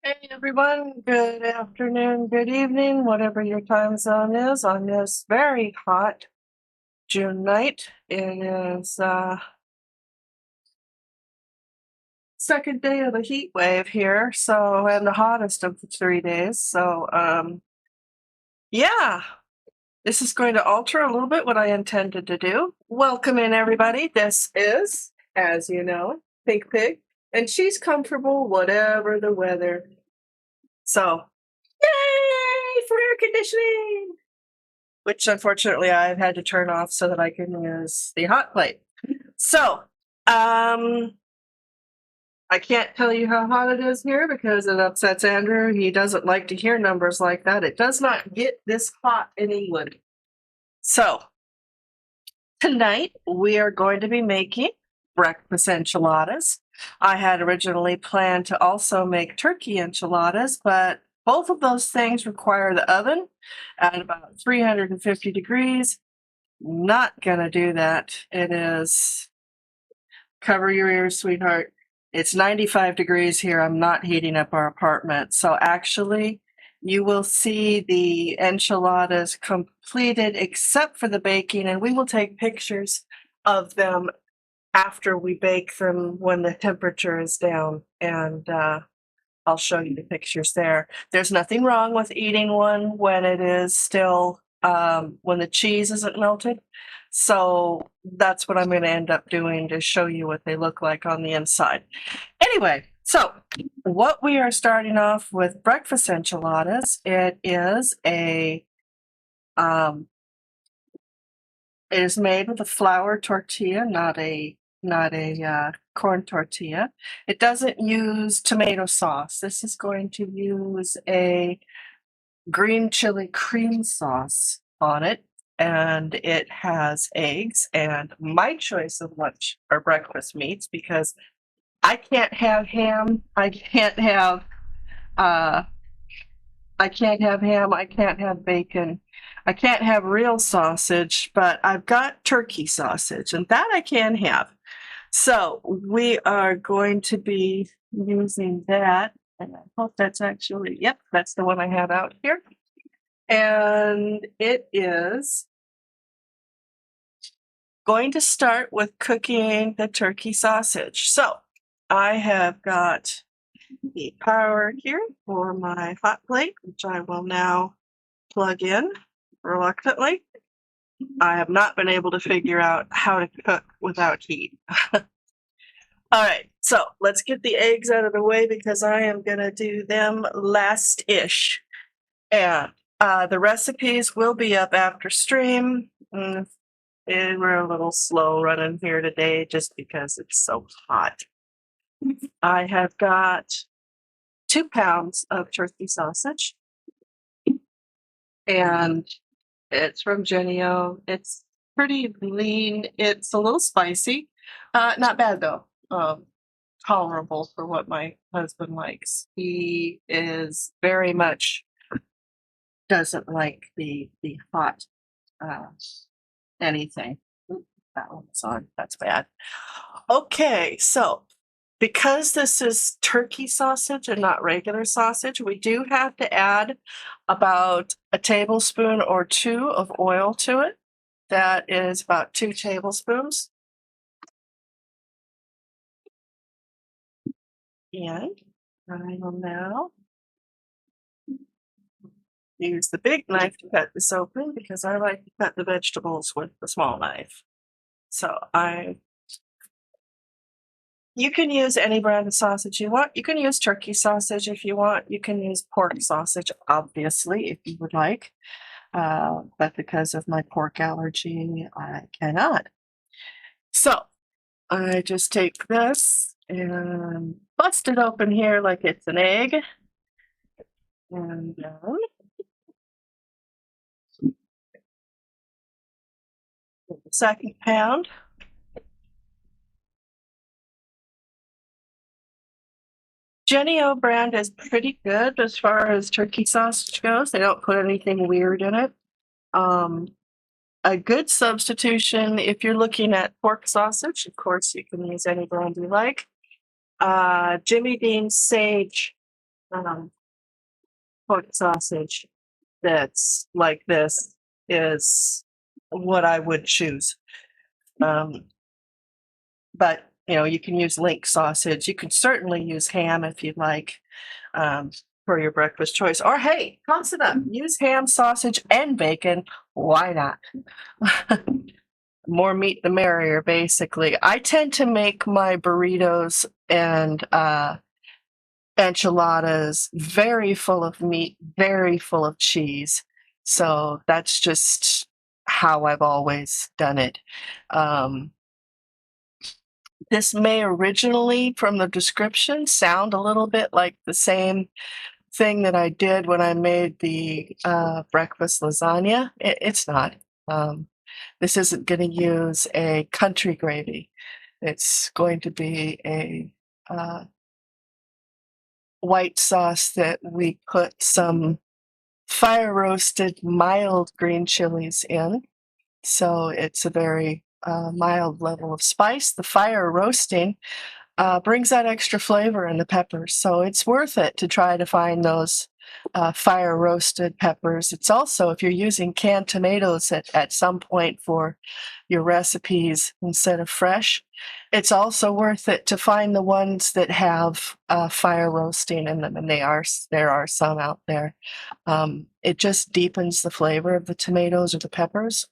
Hey everyone, good afternoon, good evening, whatever your time zone is on this very hot June night. It is second day of the heat wave here, so and the hottest of the 3 days. Yeah, this is going to alter a little bit what I intended to do. Welcome in everybody. This is, as you know, Pink Pig, and she's comfortable whatever the weather. So, yay for air conditioning! Which unfortunately I've had to turn off so that I can use the hot plate. So, I can't tell you how hot it is here because it upsets Andrew. He doesn't like to hear numbers like that. It does not get this hot in England. So, tonight we are going to be making breakfast enchiladas. I had originally planned to also make turkey enchiladas, but both of those things require the oven at about 350 degrees. Not gonna do that. It is, cover your ears, sweetheart. It's 95 degrees here. I'm not heating up our apartment. So actually, you will see the enchiladas completed except for the baking, and we will take pictures of them after we bake them when the temperature is down. And I'll show you the pictures there. There's nothing wrong with eating one when it is still, when the cheese isn't melted. So that's what I'm going to end up doing to show you what they look like on the inside. Anyway, so what we are starting off with breakfast enchiladas, it is made with a flour tortilla, not a corn tortilla. It doesn't use tomato sauce. This is going to use a green chili cream sauce on it, and it has eggs and my choice of lunch or breakfast meats because I can't have ham. Uh, I can't have ham. I can't have bacon. I can't have real sausage, but I've got turkey sausage, and that I can have. So we are going to be using that. And I hope that's actually, yep, that's the one I have out here. And it is going to start with cooking the turkey sausage. So I have got the power here for my hot plate, which I will now plug in reluctantly. I have not been able to figure out how to cook without heat. All right, so let's get the eggs out of the way because I am going to do them last-ish. And the recipes will be up after stream. And we're a little slow running here today just because it's so hot. I have got 2 pounds of turkey sausage. And it's from Jenny-O. It's pretty lean. It's a little spicy. Not bad though. Tolerable for what my husband likes. He is very much doesn't like the hot anything. That one's on. That's bad. Okay, so because this is turkey sausage and not regular sausage, we do have to add about a tablespoon or 2 of oil to it. That is about 2 tablespoons. And I will now use the big knife to cut this open because I like to cut the vegetables with the small knife. So you can use any brand of sausage you want. You can use turkey sausage if you want. You can use pork sausage, obviously, if you would like. But because of my pork allergy, I cannot. So I just take this and bust it open here like it's an egg. And the second pound. Jenny-O brand is pretty good as far as turkey sausage goes. They don't put anything weird in it. A good substitution, if you're looking at pork sausage, of course, you can use any brand you like. Jimmy Dean Sage um, pork sausage that's like this is what I would choose. But you can use link sausage. You can certainly use ham if you'd like for your breakfast choice. Or hey, toss it up. Use ham, sausage, and bacon. Why not? More meat the merrier, basically. I tend to make my burritos and enchiladas very full of meat, very full of cheese. So that's just how I've always done it. This may originally, from the description, sound a little bit like the same thing that I did when I made the breakfast lasagna. It's not. This isn't going to use a country gravy. It's going to be a white sauce that we put some fire roasted mild green chilies in. So it's a very mild level of spice. The fire roasting brings that extra flavor in the peppers. So it's worth it to try to find those fire roasted peppers. It's also, if you're using canned tomatoes at some point for your recipes instead of fresh, it's also worth it to find the ones that have fire roasting in them, and there are some out there. It just deepens the flavor of the tomatoes or the peppers,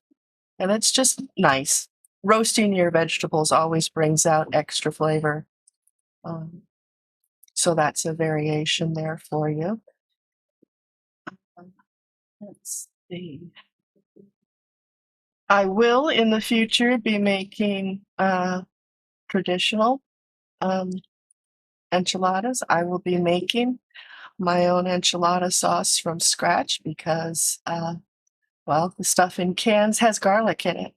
and it's just nice. Roasting your vegetables always brings out extra flavor. So that's a variation there for you. Let's see. I will in the future be making traditional enchiladas. I will be making my own enchilada sauce from scratch because, well, the stuff in cans has garlic in it.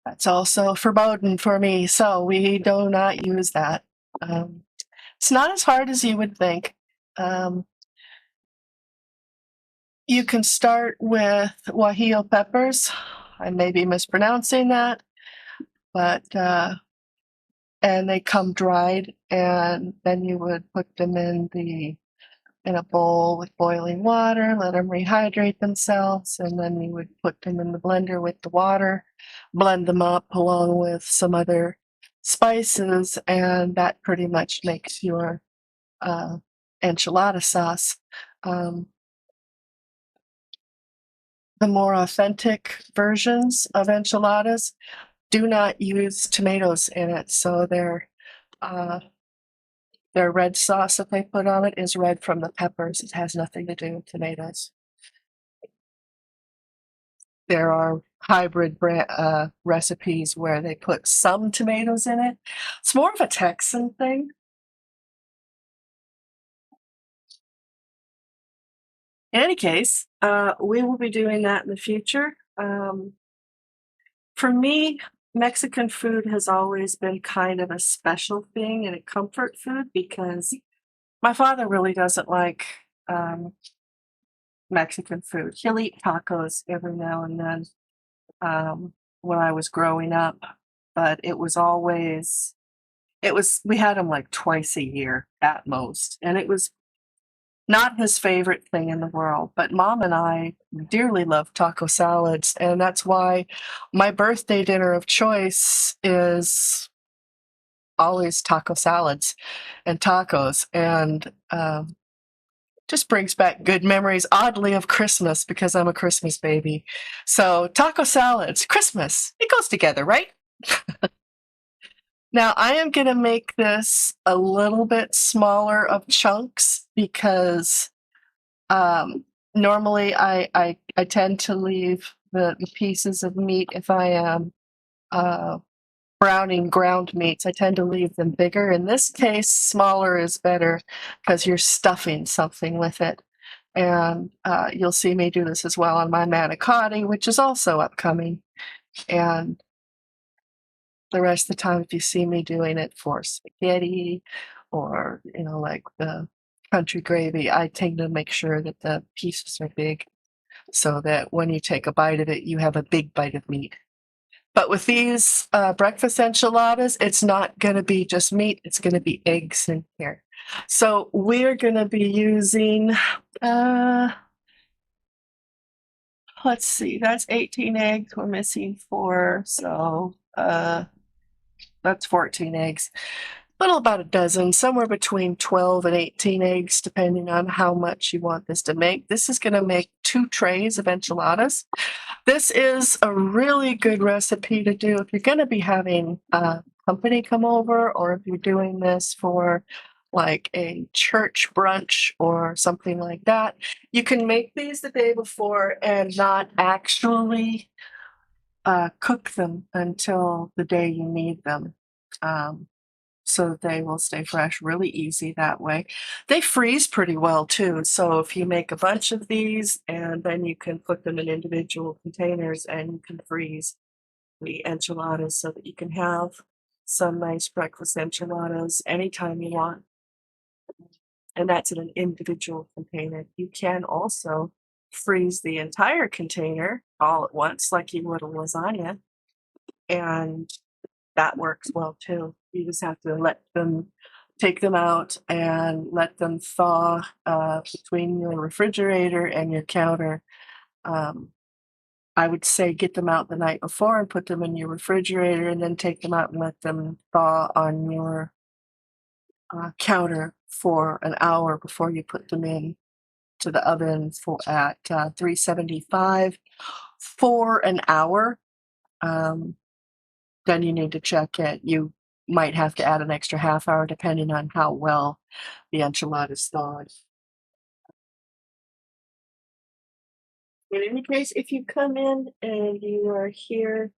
That's also verboten for me, so we do not use that. It's not as hard as you would think. You can start with guajillo peppers. I may be mispronouncing that, but and they come dried, and then you would put them in a bowl with boiling water, let them rehydrate themselves, and then you would put them in the blender with the water, blend them up along with some other spices, and that pretty much makes your enchilada sauce. The more authentic versions of enchiladas do not use tomatoes in it, so their red sauce that they put on it is red from the peppers. It has nothing to do with tomatoes. There are hybrid recipes where they put some tomatoes in it. It's more of a Texan thing. In any case, we will be doing that in the future. For me, Mexican food has always been kind of a special thing and a comfort food because my father really doesn't like Mexican food. He'll eat tacos every now and then when I was growing up, but we had them like twice a year at most, and it was not his favorite thing in the world. But Mom and I dearly love taco salads, and that's why my birthday dinner of choice is always taco salads and tacos, and just brings back good memories, oddly, of Christmas because I'm a Christmas baby. So taco salads, Christmas, it goes together, right? Now I am going to make this a little bit smaller of chunks because normally I tend to leave the pieces of meat, if I am browning ground meats, I tend to leave them bigger. In this case, smaller is better because you're stuffing something with it. And you'll see me do this as well on my manicotti, which is also upcoming. And the rest of the time, if you see me doing it for spaghetti or, like the country gravy, I tend to make sure that the pieces are big so that when you take a bite of it, you have a big bite of meat. But with these breakfast enchiladas, it's not going to be just meat. It's going to be eggs in here. So we're gonna be using, uh, let's see, that's 18 eggs. We're missing 4, so that's 14 eggs. Little about a dozen, somewhere between 12 and 18 eggs, depending on how much you want this to make. This is gonna make 2 trays of enchiladas. This is a really good recipe to do if you're gonna be having company come over, or if you're doing this for like a church brunch or something like that. You can make these the day before and not actually cook them until the day you need them. Um, so they will stay fresh really easy that way. They freeze pretty well too. So if you make a bunch of these and then you can put them in individual containers and you can freeze the enchiladas so that you can have some nice breakfast enchiladas anytime you want. And that's in an individual container. You can also freeze the entire container all at once, like you would a lasagna, and that works well too. You just have to take them out and let them thaw between your refrigerator and your counter. Um, I would say get them out the night before and put them in your refrigerator, and then take them out and let them thaw on your counter for an hour before you put them in to the oven for at 375 for an hour. Um, then you need to check it. You might have to add an extra half hour depending on how well the enchiladas thawed. In any case, if you come in and you are here,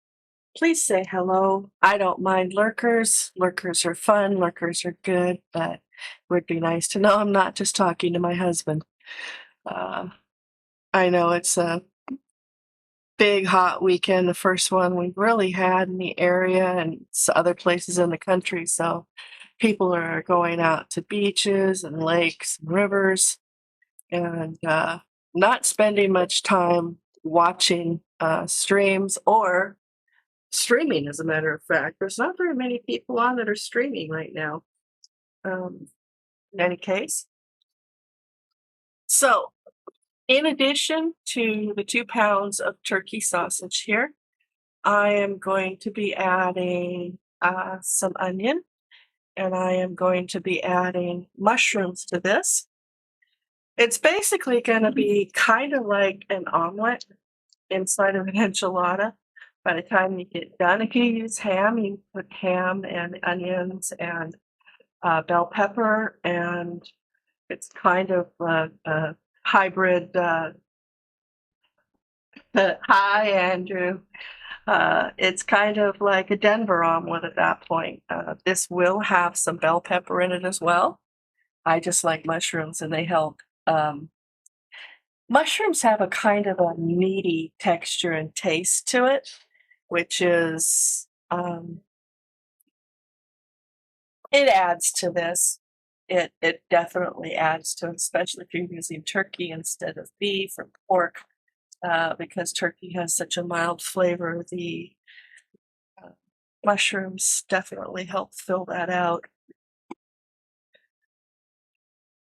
please say hello. I don't mind lurkers. Lurkers are fun, lurkers are good, but it would be nice to know I'm not just talking to my husband. Uh, I know it's a big hot weekend, the first one we've really had in the area and other places in the country. So people are going out to beaches and lakes and rivers, and not spending much time watching streams or streaming, as a matter of fact. There's not very many people on that are streaming right now. Um, in any case, so in addition to the 2 pounds of turkey sausage here, I am going to be adding some onion, and I am going to be adding mushrooms to this. It's basically going to be kind of like an omelet inside of an enchilada. By the time you get done, if you use ham, you put ham and onions and bell pepper, and it's kind of a hybrid. Hi, Andrew. It's kind of like a Denver omelet at that point. This will have some bell pepper in it as well. I just like mushrooms and they help. Mushrooms have a kind of a meaty texture and taste to it, which is, it adds to this. It definitely adds to it, especially if you're using turkey instead of beef or pork, because turkey has such a mild flavor. The mushrooms definitely help fill that out.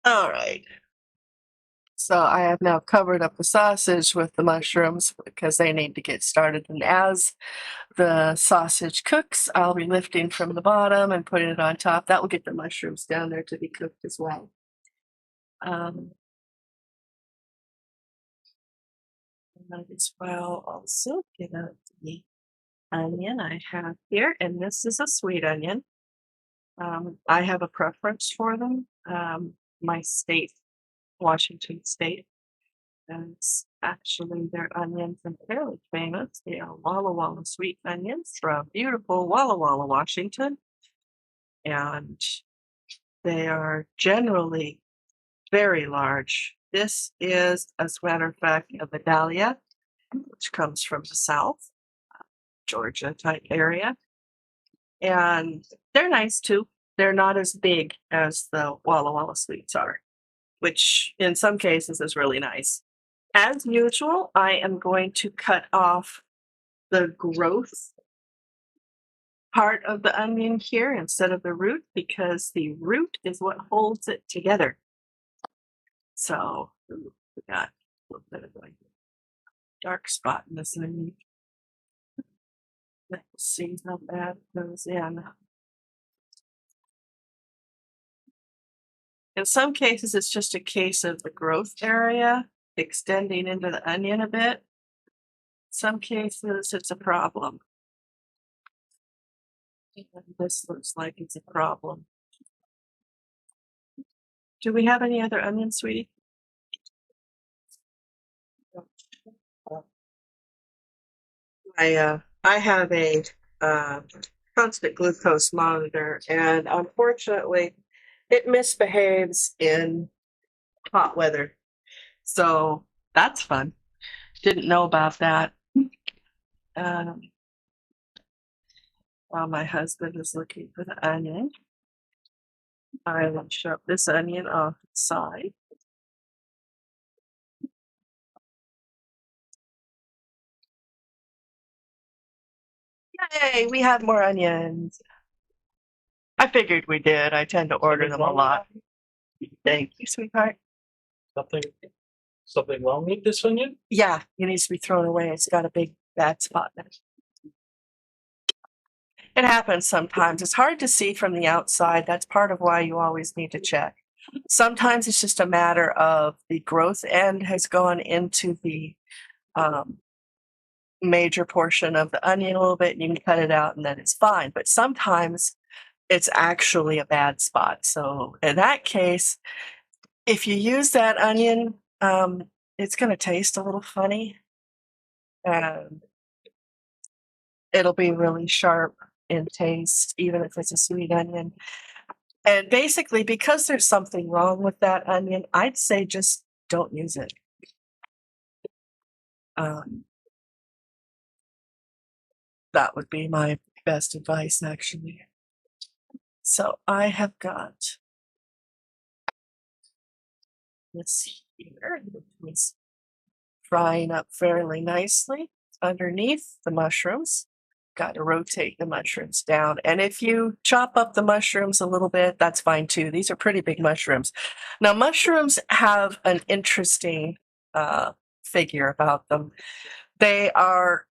All right. So I have now covered up the sausage with the mushrooms because they need to get started. And as the sausage cooks, I'll be lifting from the bottom and putting it on top. That will get the mushrooms down there to be cooked as well. Might as well also get out the onion I have here, and this is a sweet onion. I have a preference for them. My state, Washington State, is actually their onions are fairly famous. They are Walla Walla sweet onions from beautiful Walla Walla, Washington, and they are generally very large. This is, as a matter of fact, a Vidalia, which comes from the South, Georgia type area. And they're nice too. They're not as big as the Walla Walla sweets are, which in some cases is really nice. As usual, I am going to cut off the growth part of the onion here instead of the root because the root is what holds it together. So we got a little bit of a dark spot in this onion. Let's see how bad it goes in. In some cases, it's just a case of the growth area extending into the onion a bit. Some cases, it's a problem. And this looks like it's a problem. Do we have any other onions, sweetie? I have a constant glucose monitor, and unfortunately, it misbehaves in hot weather. So that's fun. Didn't know about that. While my husband is looking for the onion, I will shove this onion off the side. Yay, we have more onions. I figured we did. I tend to order them a lot. Thank you, sweetheart. Something wrong with this onion? Yeah, it needs to be thrown away. It's got a big bad spot in it. It happens sometimes. It's hard to see from the outside. That's part of why you always need to check. Sometimes it's just a matter of the growth end has gone into the major portion of the onion a little bit, and you can cut it out and then it's fine. But sometimes it's actually a bad spot. So in that case, if you use that onion, it's going to taste a little funny. And it'll be really sharp in taste, even if it's a sweet onion. And basically, because there's something wrong with that onion, I'd say just don't use it. That would be my best advice, actually. So I have got this here, which is frying up fairly nicely underneath the mushrooms. Got to rotate the mushrooms down. And if you chop up the mushrooms a little bit, that's fine too. These are pretty big mushrooms. Now, mushrooms have an interesting figure about them. They are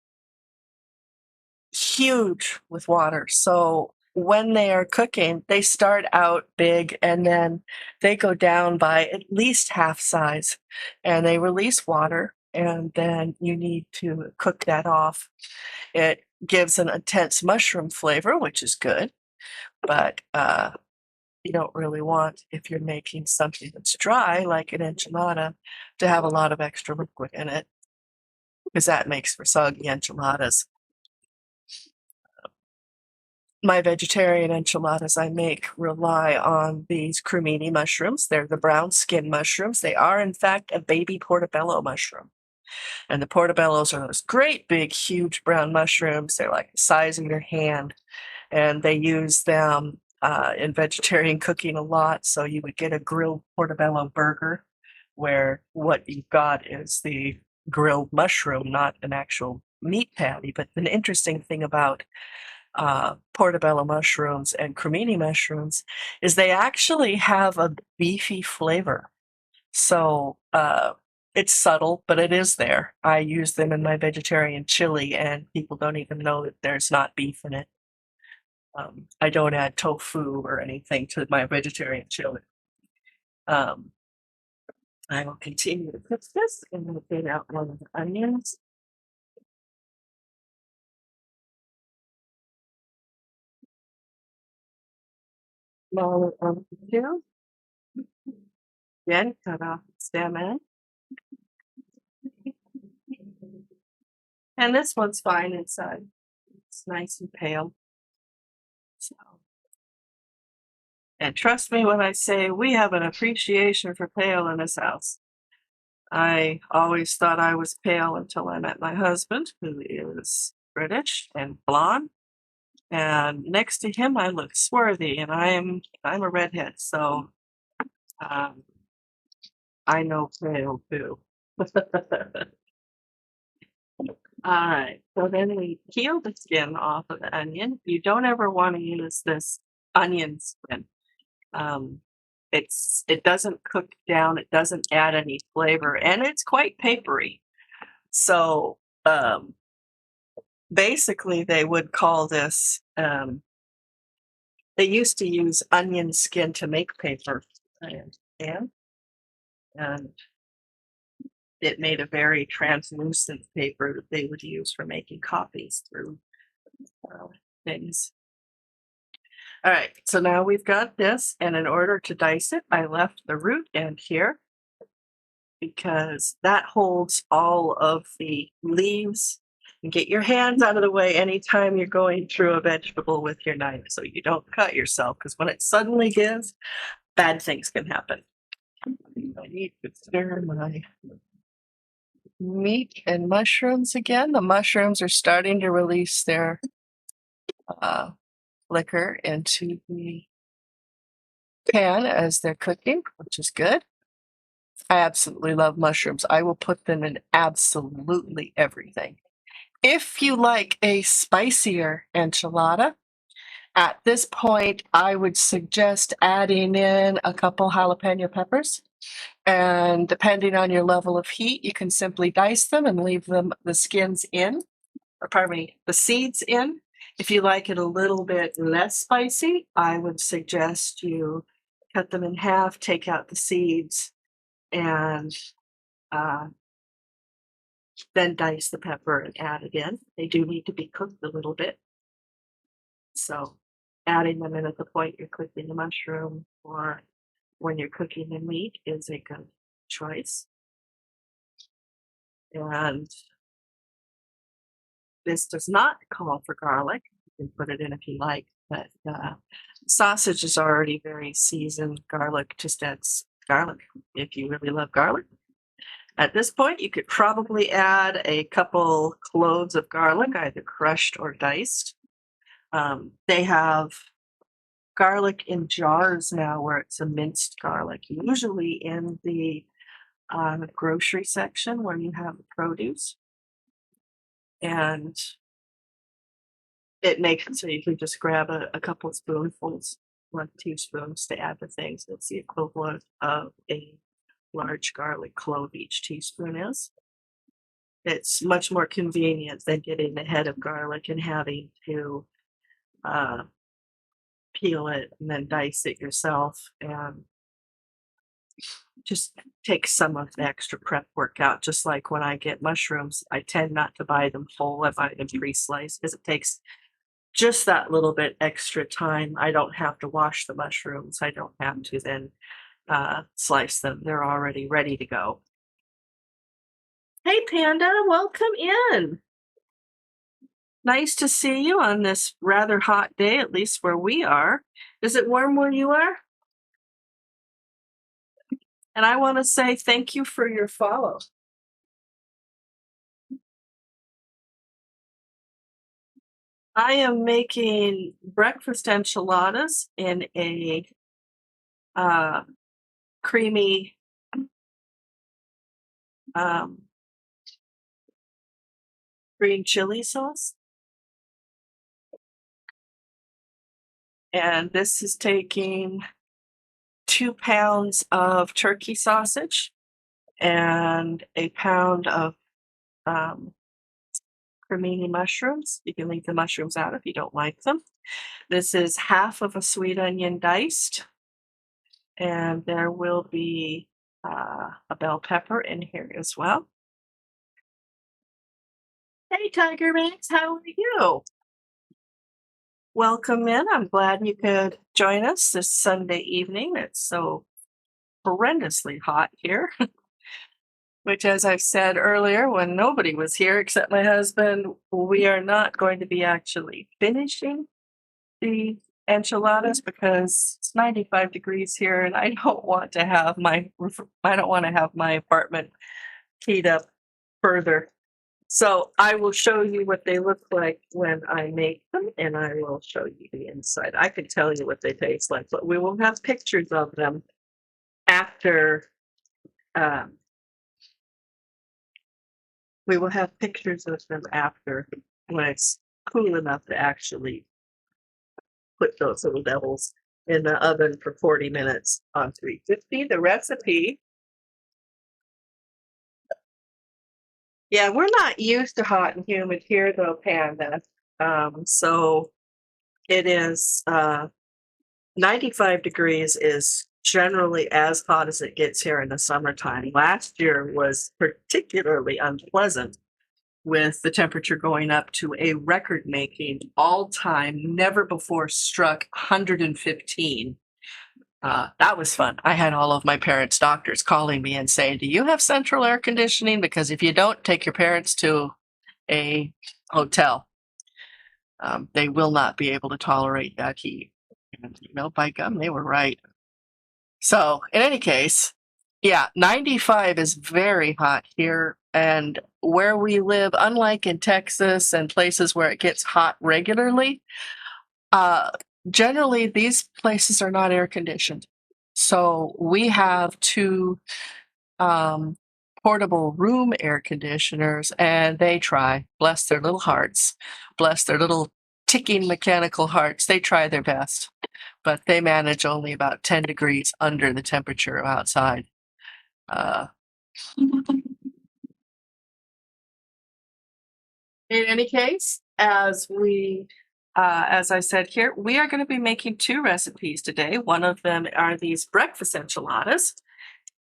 huge with water. So when they are cooking, they start out big and then they go down by at least half size and they release water. And then you need to cook that off. It gives an intense mushroom flavor, which is good, but you don't really want, if you're making something that's dry, like an enchilada, to have a lot of extra liquid in it, because that makes for soggy enchiladas. My vegetarian enchiladas I make rely on these cremini mushrooms. They're the brown skin mushrooms. They are, in fact, a baby portobello mushroom. And the portobellos are those great, big, huge brown mushrooms. They're like the size of your hand. And they use them in vegetarian cooking a lot. So you would get a grilled portobello burger where what you've got is the grilled mushroom, not an actual meat patty. But an interesting thing about portobello mushrooms and cremini mushrooms is they actually have a beefy flavor. So it's subtle, but it is there. I use them in my vegetarian chili, and people don't even know that there's not beef in it. I don't add tofu or anything to my vegetarian chili. I will continue to cook this, and we'll get out one of the onions. Smaller on the two. Again, cut off the stem end. And this one's fine inside. It's nice and pale. So, and trust me when I say we have an appreciation for pale in this house. I always thought I was pale until I met my husband, who is British and blonde. And next to him, I look swarthy, and I'm a redhead, so I know pale too. All right. So then we peel the skin off of the onion. You don't ever want to use this onion skin. Um, it doesn't cook down. It doesn't add any flavor, and it's quite papery. So basically, they would call this. They used to use onion skin to make paper, and it made a very translucent paper that they would use for making copies through things. All right, so now we've got this, and in order to dice it, I left the root end here because that holds all of the leaves. And get your hands out of the way anytime you're going through a vegetable with your knife so you don't cut yourself, because when it suddenly gives, bad things can happen. I need to stir my meat and mushrooms again. The mushrooms are starting to release their liquor into the pan as they're cooking, which is good. I absolutely love mushrooms. I will put them in absolutely everything. If you like a spicier enchilada, at this point, I would suggest adding in a couple jalapeno peppers. And depending on your level of heat, you can simply dice them and leave them the skins in, or pardon me, the seeds in. If you like it a little bit less spicy, I would suggest you cut them in half, take out the seeds, and then dice the pepper and add it in. They do need to be cooked a little bit. So adding them in at the point you're cooking the mushroom or when you're cooking the meat is a good choice. And this does not call for garlic. You can put it in if you like, but sausage is already very seasoned. Garlic just adds garlic if you really love garlic. At this point, you could probably add a couple cloves of garlic, either crushed or diced. They have garlic in jars now where it's a minced garlic, usually in the grocery section where you have the produce. And it makes it so you can just grab a couple spoonfuls, 1 teaspoon to add the things. That's the equivalent of a large garlic clove each teaspoon is. It's much more convenient than getting the head of garlic and having to peel it and then dice it yourself, and just take some of the extra prep work out. Just like when I get mushrooms, I tend not to buy them whole. I buy them pre-sliced because it takes just that little bit extra time. I don't have to wash the mushrooms. I don't have to then slice them. They're already ready to go. Hey, Panda, welcome in. Nice to see you on this rather hot day, at least where we are. Is it warm where you are? And I want to say thank you for your follow. I am making breakfast enchiladas in a creamy green chili sauce. And this is taking 2 pounds of turkey sausage and a pound of cremini mushrooms. You can leave the mushrooms out if you don't like them. This is half of a sweet onion diced, and there will be a bell pepper in here as well. Hey, Tiger Max, how are you? Welcome in. I'm glad you could join us this Sunday evening. It's so horrendously hot here, which, as I've said earlier, when nobody was here except my husband, we are not going to be actually finishing the enchiladas because it's 95 degrees here, and I don't want to have my apartment heat up further. So I will show you what they look like when I make them, and I will show you the inside. I could tell you what they taste like, but we will have pictures of them after We will have pictures of them after when it's cool enough to actually put those little devils in the oven for 40 minutes on 350. The recipe, yeah, we're not used to hot and humid here though, Panda. So it is 95 degrees is generally as hot as it gets here in the summertime. Last year was particularly unpleasant with the temperature going up to a record-making, all-time, never-before-struck 115. That was fun. I had all of my parents' doctors calling me and saying, "Do you have central air conditioning? Because if you don't, take your parents to a hotel. They will not be able to tolerate that heat." And, by gum, they were right. So, in any case, yeah, 95 is very hot here. And where we live, unlike in Texas and places where it gets hot regularly, generally these places are not air conditioned. So we have two portable room air conditioners, and they try, bless their little hearts, bless their little ticking mechanical hearts. They try their best, but they manage only about 10 degrees under the temperature outside. In any case, as I said here, we are going to be making two recipes today. One of them are these breakfast enchiladas,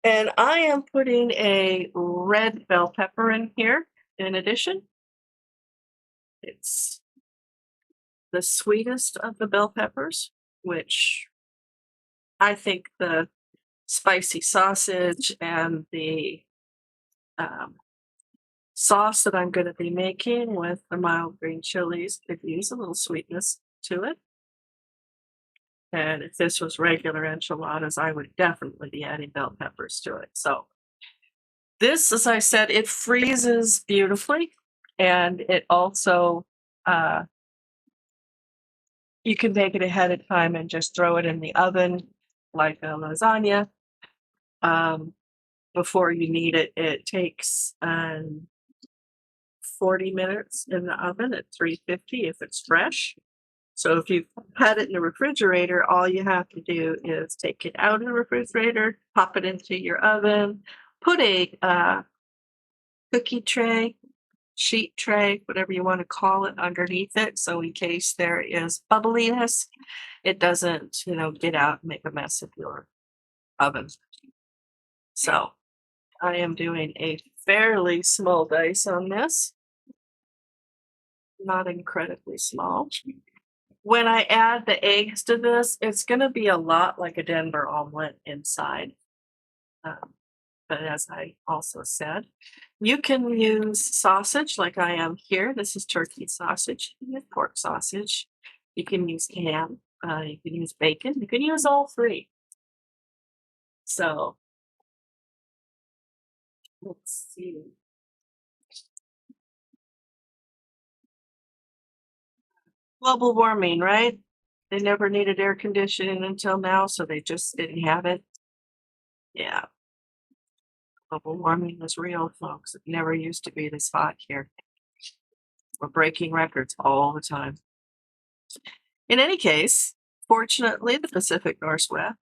and I am putting a red bell pepper in here. In addition, it's the sweetest of the bell peppers, which I think the spicy sausage and the sauce that I'm going to be making with the mild green chilies could use a little sweetness to it. And if this was regular enchiladas, I would definitely be adding bell peppers to it. So this, as I said, it freezes beautifully, and it also you can make it ahead of time and just throw it in the oven like a lasagna before you need it. It takes 40 minutes in the oven at 350 if it's fresh. So if you've had it in the refrigerator, all you have to do is take it out of the refrigerator, pop it into your oven, put a cookie tray, sheet tray, whatever you want to call it, underneath it. So in case there is bubbliness, it doesn't, get out and make a mess of your oven. So I am doing a fairly small dice on this. Not incredibly small. When I add the eggs to this, it's going to be a lot like a Denver omelet inside. But as I also said, you can use sausage like I am here. This is turkey sausage. You can use pork sausage. You can use ham. You can use bacon. You can use all three. So let's see. Global warming, right? They never needed air conditioning until now, so they just didn't have it. Yeah. Global warming was real, folks. It never used to be this hot here. We're breaking records all the time. In any case, fortunately, the Pacific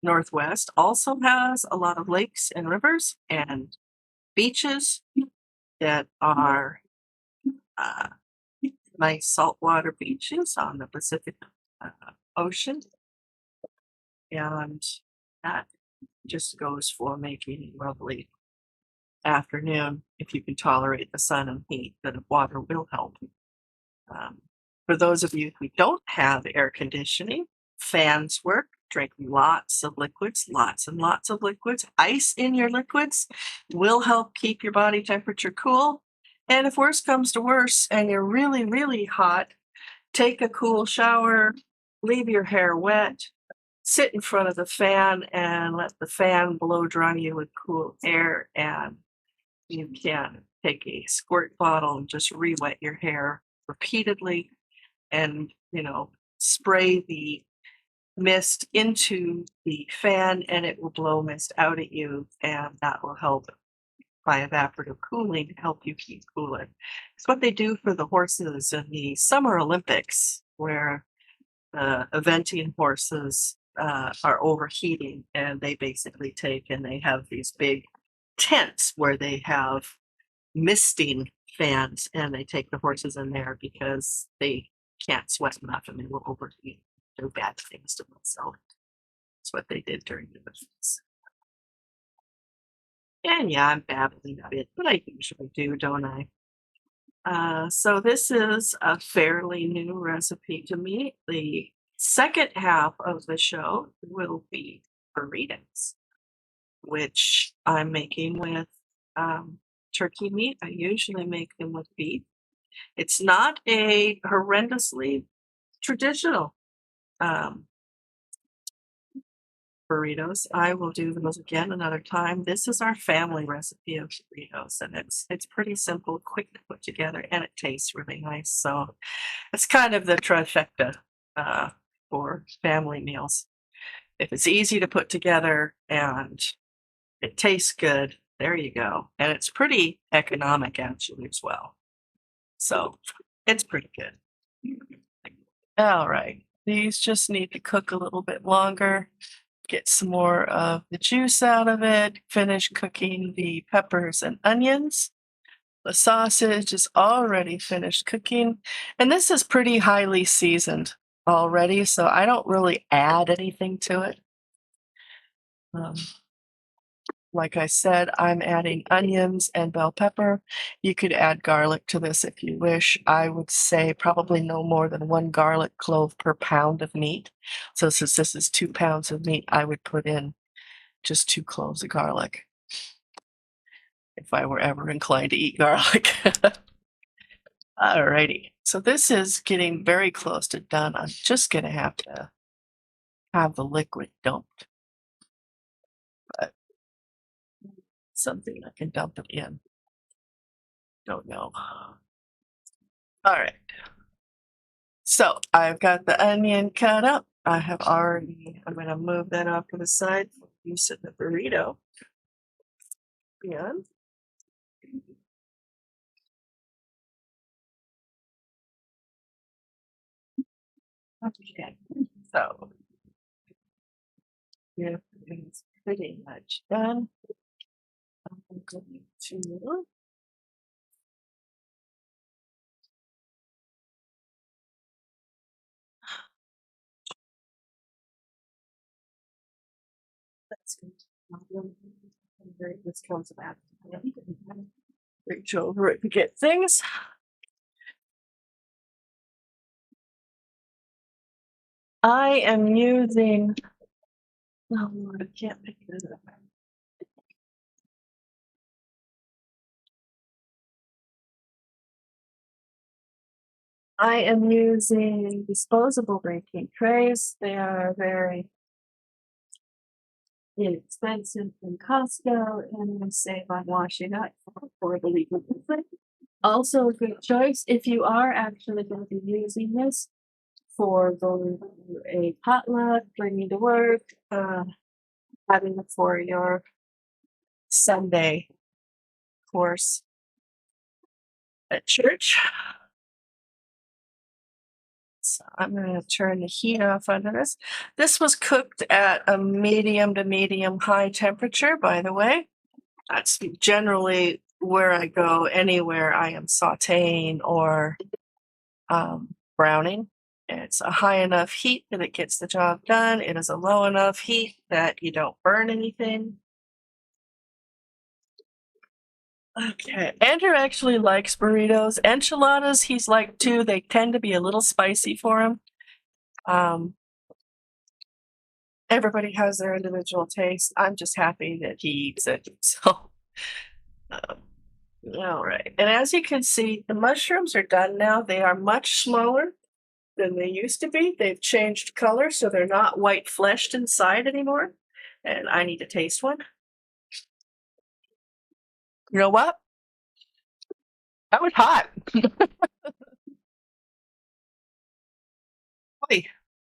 Northwest also has a lot of lakes and rivers and beaches that are nice saltwater beaches on the Pacific Ocean. And that just goes for making a lovely afternoon. If you can tolerate the sun and heat, then water will help. For those of you who don't have air conditioning, fans work. Drink lots of liquids, lots and lots of liquids. Ice in your liquids will help keep your body temperature cool. And if worse comes to worse and you're really, really hot, take a cool shower, leave your hair wet, sit in front of the fan and let the fan blow dry you with cool air. And you can take a squirt bottle and just re-wet your hair repeatedly and, spray the mist into the fan and it will blow mist out at you, and that will help by evaporative cooling to help you keep cooler. It's what they do for the horses in the Summer Olympics, where the eventing horses are overheating, and they basically take and they have these big tents where they have misting fans, and they take the horses in there because they can't sweat enough and they will overheat, do bad things to themselves. That's what they did during the Olympics. And yeah, I'm babbling a bit, but I usually do, don't I? So this is a fairly new recipe to me. The second half of the show will be burritos, which I'm making with turkey meat. I usually make them with beef. It's not a horrendously traditional burritos. I will do those again another time. This is our family recipe of burritos, and it's pretty simple, quick to put together, and it tastes really nice. So it's kind of the trifecta for family meals. If it's easy to put together and it tastes good, there you go. And it's pretty economic actually as well. So it's pretty good. All right. These just need to cook a little bit longer. Get some more of the juice out of it. Finish cooking the peppers and onions. The sausage is already finished cooking. And this is pretty highly seasoned already, so I don't really add anything to it. Like I said, I'm adding onions and bell pepper. You could add garlic to this if you wish. I would say probably no more than 1 garlic clove per pound of meat. So since this is 2 pounds of meat, I would put in just 2 cloves of garlic if I were ever inclined to eat garlic. Alrighty, so this is getting very close to done. I'm just gonna have to have the liquid dumped. But something I can dump it in. Don't know. Alright. So I've got the onion cut up. I'm gonna move that off to the side for use in the burrito. And okay, so yeah, it's pretty much done. I'm going to that's good. This comes back. Reach over it to get things. I am using. Oh Lord, I can't pick it up. I am using disposable baking trays. They are very inexpensive from Costco, and they save on washing up for the legal thing. Also, a good choice if you are actually going to be using this for going to a potluck, bringing to work, having it for your Sunday course at church. So I'm going to turn the heat off under this. This was cooked at a medium to medium high temperature, by the way. That's generally where I go anywhere I am sauteing or browning. It's a high enough heat that it gets the job done. It is a low enough heat that you don't burn anything. Okay, Andrew actually likes burritos. Enchiladas, he's like too. They tend to be a little spicy for him. Everybody has their individual taste. I'm just happy that he eats it. So, all right. And as you can see, the mushrooms are done now. They are much smaller than they used to be. They've changed color, so they're not white fleshed inside anymore. And I need to taste one. You know what? That was hot. Boy,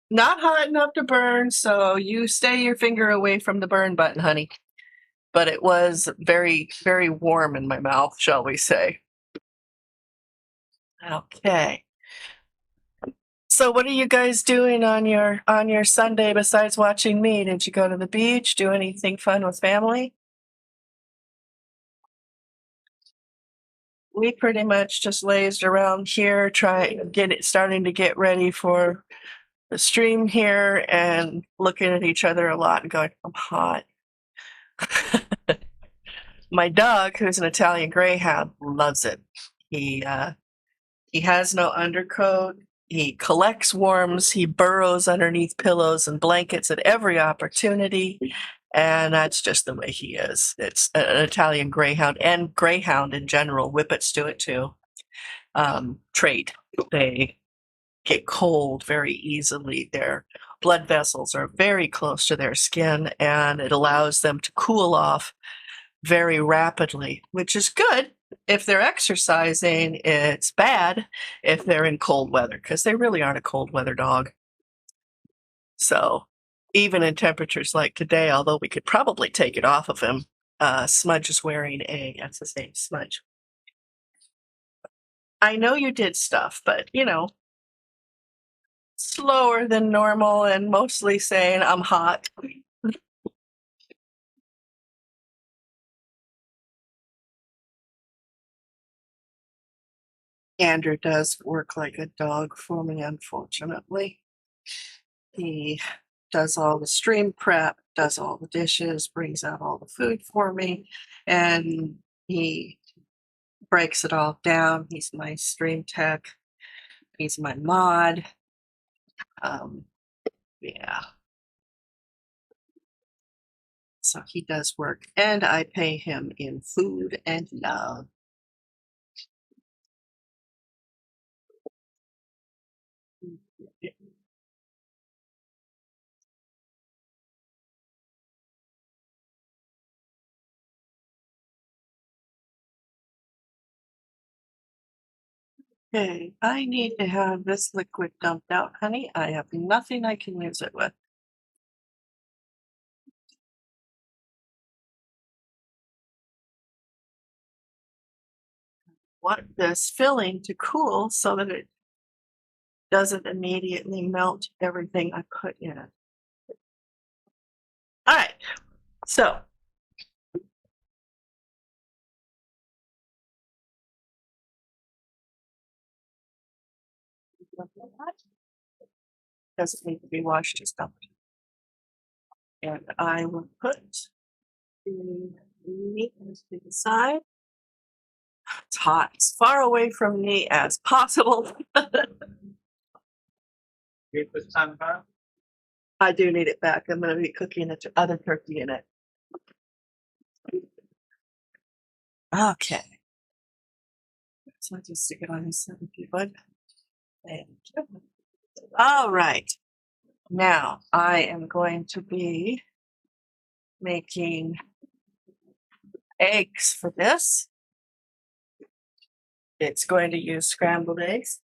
not hot enough to burn, so you stay your finger away from the burn button, honey. but it was very, very warm in my mouth, shall we say. Okay. So what are you guys doing on your Sunday besides watching me? Did you go to the beach, do anything fun with family? We pretty much just lazed around here, starting to get ready for the stream here and looking at each other a lot and going, I'm hot. My dog, who's an Italian Greyhound, loves it. He has no undercoat. He collects worms. He burrows underneath pillows and blankets at every opportunity. And that's just the way he is. It's an Italian Greyhound and Greyhound in general. Whippets do it too. Trait. They get cold very easily. Their blood vessels are very close to their skin, and it allows them to cool off very rapidly, which is good. If they're exercising, it's bad if they're in cold weather, because they really aren't a cold weather dog. So even in temperatures like today, although we could probably take it off of him, Smudge is wearing that's his name, Smudge. I know you did stuff, but slower than normal and mostly saying, I'm hot. Andrew does work like a dog for me, unfortunately. He does all the stream prep, does all the dishes, brings out all the food for me, and he breaks it all down. He's my stream tech. He's my mod. Yeah. So he does work, and I pay him in food and love. Okay, I need to have this liquid dumped out, honey. I have nothing I can use it with. Want this filling to cool so that it doesn't immediately melt everything I put in it. All right, so doesn't need to be washed, just dumped. And I will put the meat to the side. It's hot, as far away from me as possible. I do need it back. I'm going to be cooking the other turkey in it. Okay. So I just stick it on his 7 bud. All right. Now I am going to be making eggs for this. It's going to use scrambled eggs.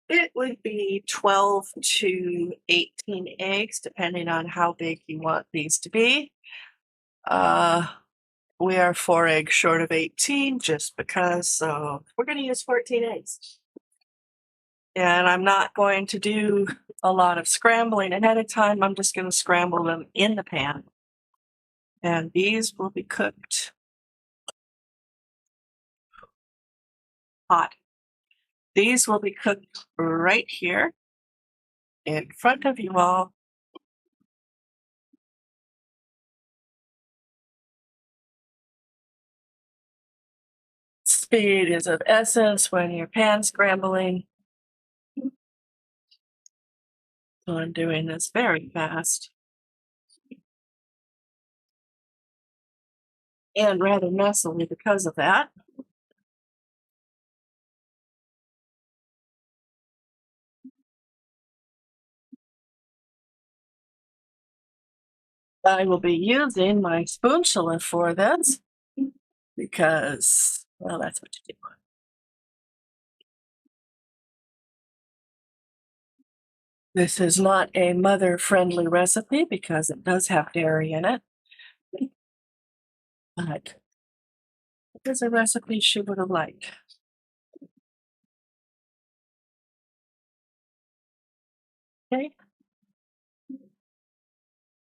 It would be 12 to 18 eggs, depending on how big you want these to be. We are 4 eggs short of 18 just because, so we're going to use 14 eggs. And I'm not going to do a lot of scrambling ahead of time. I'm just going to scramble them in the pan. And these will be cooked hot. These will be cooked right here in front of you all. Speed is of essence when you're pan scrambling. So I'm doing this very fast. And rather messily because of that. I will be using my spatula for this because, well, that's what you do. This is not a mother-friendly recipe because it does have dairy in it. But here's a recipe she would have liked. Okay.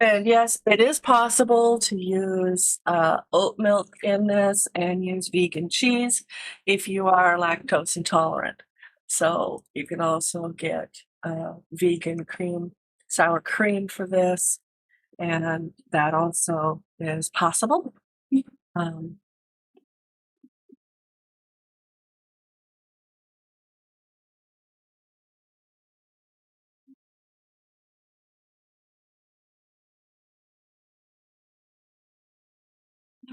And yes, it is possible to use oat milk in this and use vegan cheese if you are lactose intolerant. So you can also get vegan cream, sour cream for this, and that also is possible. Um,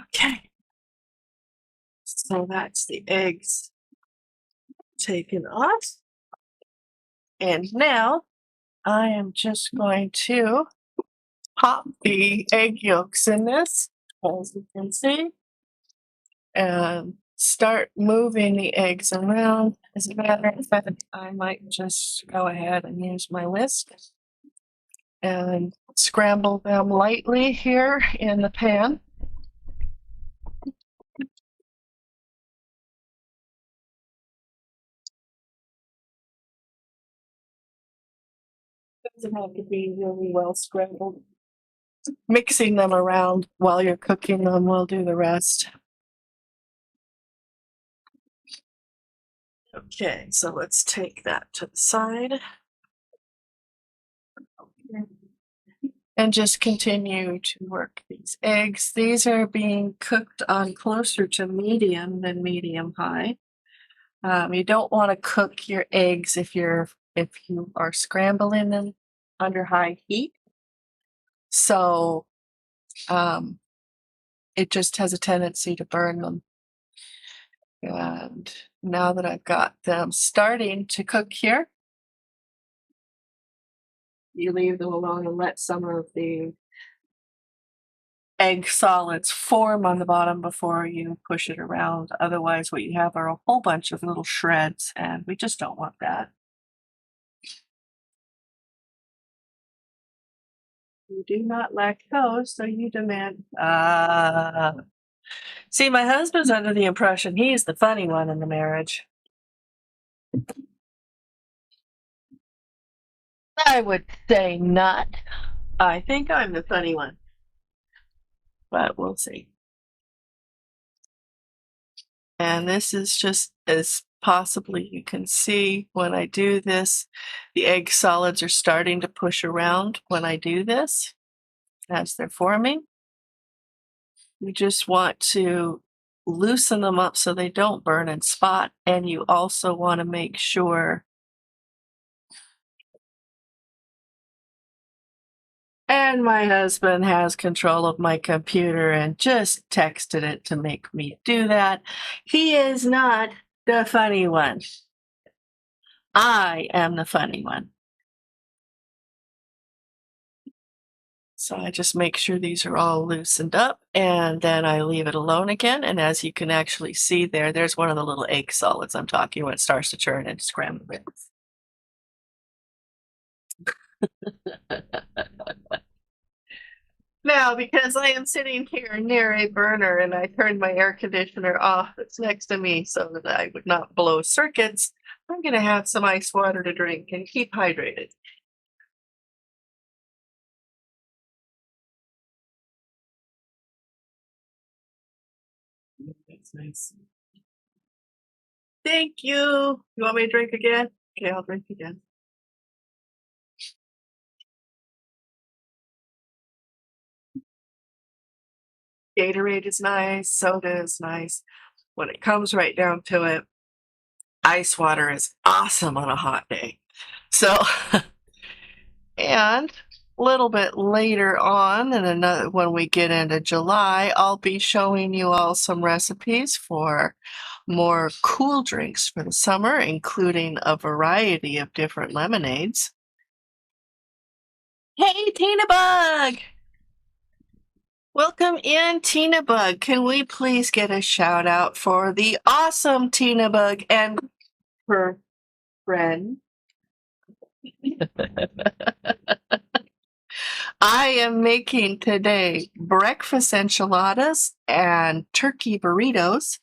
okay, so that's the eggs taken off. And now I am just going to pop the egg yolks in this, as you can see, and start moving the eggs around. As a matter of fact, I might just go ahead and use my whisk and scramble them lightly here in the pan. Doesn't have to be really well scrambled. Mixing them around while you're cooking them will do the rest. Okay, so let's take that to the side. And just continue to work these eggs. These are being cooked on closer to medium than medium high. You don't want to cook your eggs if you are scrambling them under high heat. So it just has a tendency to burn them. And now that I've got them starting to cook here, you leave them alone and let some of the egg solids form on the bottom before you push it around. Otherwise, what you have are a whole bunch of little shreds, and we just don't want that. You do not lactose, so you demand. See, my husband's under the impression he's the funny one in the marriage. I would say not. I think I'm the funny one. But we'll see. And this is just as possibly you can see when I do this, the egg solids are starting to push around when I do this as they're forming. You just want to loosen them up so they don't burn and spot, and you also want to make sure. And my husband has control of my computer and just texted it to make me do that. He is not the funny one. I am the funny one. So I just make sure these are all loosened up, and then I leave it alone again. And as you can actually see there, there's one of the little egg solids I'm talking when it starts to turn into scrambled eggs. Now, because I am sitting here near a burner and I turned my air conditioner off that's next to me so that I would not blow circuits, I'm going to have some ice water to drink and keep hydrated. That's nice. Thank you. You want me to drink again? Okay, I'll drink again. Gatorade is nice. Soda is nice. When it comes right down to it, ice water is awesome on a hot day. So, and a little bit later on, and when we get into July, I'll be showing you all some recipes for more cool drinks for the summer, including a variety of different lemonades. Hey, Tina Bug! Welcome in, Tina Bug. Can we please get a shout out for the awesome Tina Bug and her friend? I am making today breakfast enchiladas and turkey burritos.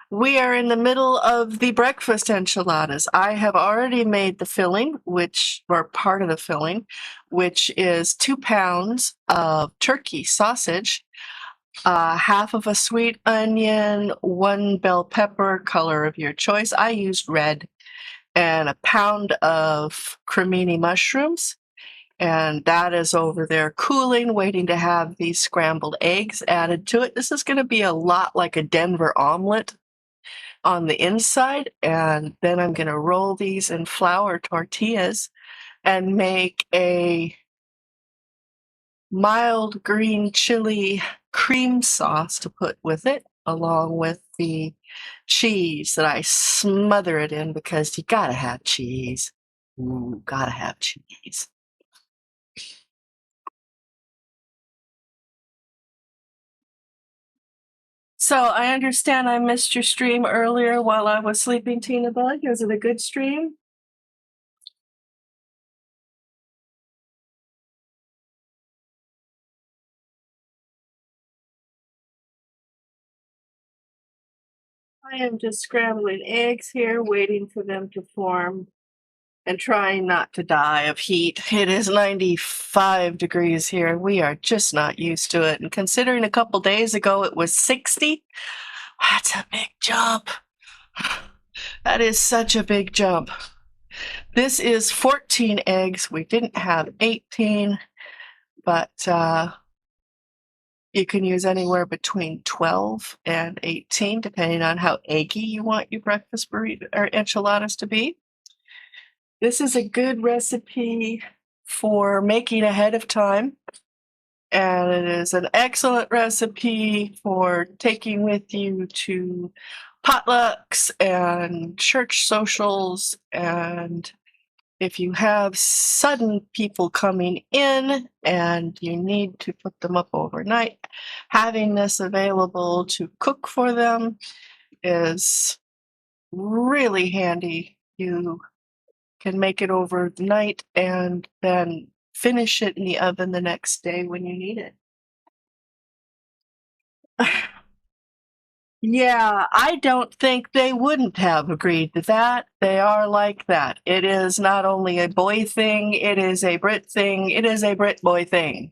We are in the middle of the breakfast enchiladas. I have already made the filling, or part of the filling, which is 2 pounds of turkey sausage, half of a sweet onion, 1 bell pepper, color of your choice. I used red, and a pound of cremini mushrooms. And that is over there cooling, waiting to have these scrambled eggs added to it. This is going to be a lot like a Denver omelet on the inside. And then I'm going to roll these in flour tortillas and make a mild green chili cream sauce to put with it, along with the cheese that I smother it in because you gotta have cheese. Ooh, gotta have cheese. So I understand I missed your stream earlier while I was sleeping, Tina Bug. Was it a good stream? I am just scrambling eggs here, waiting for them to form and trying not to die of heat. It is 95 degrees here. We are just not used to it. And considering a couple days ago it was 60, that's a big jump. That is such a big jump. This is 14 eggs. We didn't have 18, but you can use anywhere between 12 and 18, depending on how eggy you want your breakfast burrito or enchiladas to be. This is a good recipe for making ahead of time, and it is an excellent recipe for taking with you to potlucks and church socials, and if you have sudden people coming in and you need to put them up overnight, having this available to cook for them is really handy. You can make it overnight and then finish it in the oven the next day when you need it. Yeah, I don't think they wouldn't have agreed to that. They are like that. It is not only a boy thing, it is a Brit thing, it is a Brit boy thing.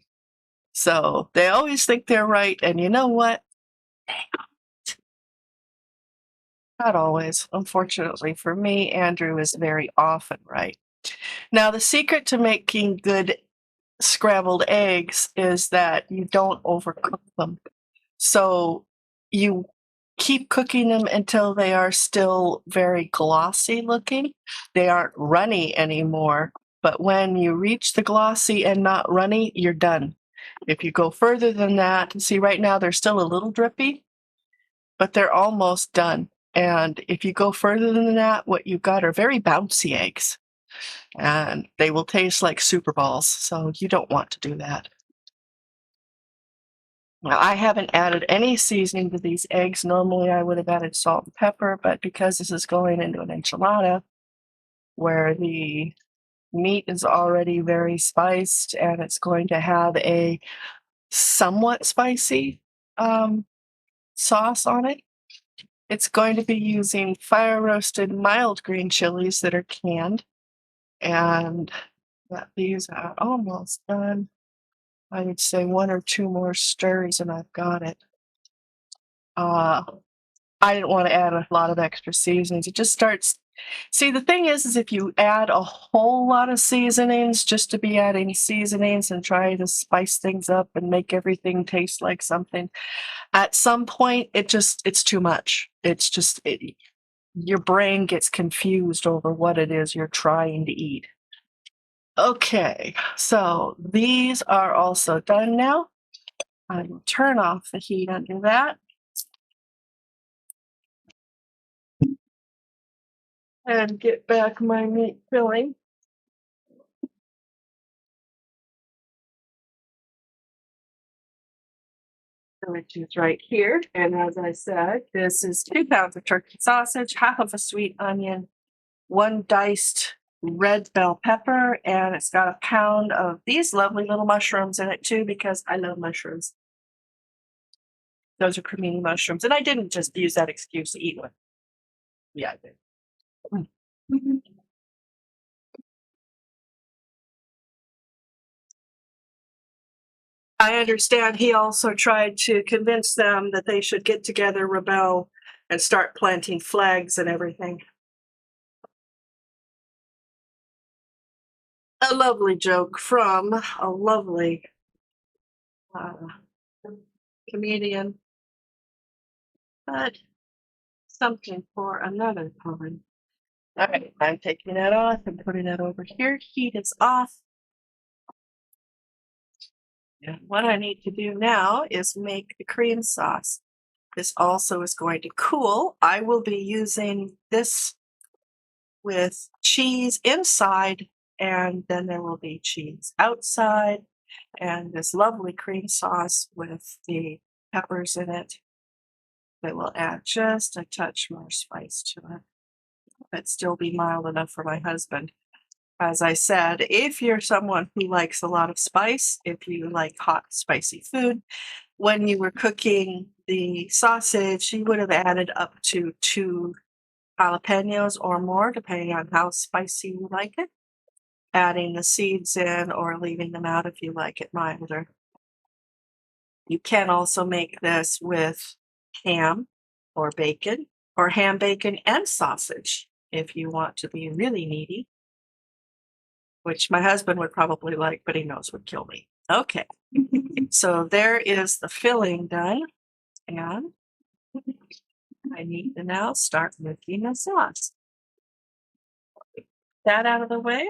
So they always think they're right, and you know what? Not always. Unfortunately for me, Andrew is very often right. Now, the secret to making good scrambled eggs is that you don't overcook them. So you keep cooking them until they are still very glossy looking. They aren't runny anymore, but when you reach the glossy and not runny, you're done. If you go further than that, see right now they're still a little drippy, but they're almost done. And if you go further than that, what you've got are very bouncy eggs, and they will taste like super balls. So you don't want to do that. Now, I haven't added any seasoning to these eggs. Normally I would have added salt and pepper, but because this is going into an enchilada where the meat is already very spiced and it's going to have a somewhat spicy sauce on it, it's going to be using fire roasted mild green chilies that are canned, and these are almost done. I would say 1 or 2 more stirs and I've got it. I didn't want to add a lot of extra seasonings. It just starts. See, the thing is if you add a whole lot of seasonings just to be adding seasonings and try to spice things up and make everything taste like something, at some point it's too much. It's just your brain gets confused over what it is you're trying to eat. Okay, so these are also done now. I will turn off the heat under that. And get back my meat filling, which is right here. And as I said, this is 2 pounds of turkey sausage, half of a sweet onion, 1 diced red bell pepper, and it's got a pound of these lovely little mushrooms in it too, because I love mushrooms. Those are cremini mushrooms, and I didn't just use that excuse to eat one. Yeah, I did. Mm. I understand he also tried to convince them that they should get together, rebel, and start planting flags and everything. A lovely joke from a lovely uh, comedian, but something for another time. All right, I'm taking that off and putting that over here. Heat is off. And what I need to do now is make the cream sauce. This also is going to cool. I will be using this with cheese inside, and then there will be cheese outside, and this lovely cream sauce with the peppers in it that will add just a touch more spice to it, but still be mild enough for my husband. As I said, if you're someone who likes a lot of spice, if you like hot, spicy food, when you were cooking the sausage, you would have added up to 2 jalapenos or more, depending on how spicy you like it. Adding the seeds in or leaving them out if you like it milder. You can also make this with ham or bacon, or ham, bacon, and sausage if you want to be really needy, which my husband would probably like, but he knows would kill me. Okay, so there is the filling done, and I need to now start making the sauce. That out of the way,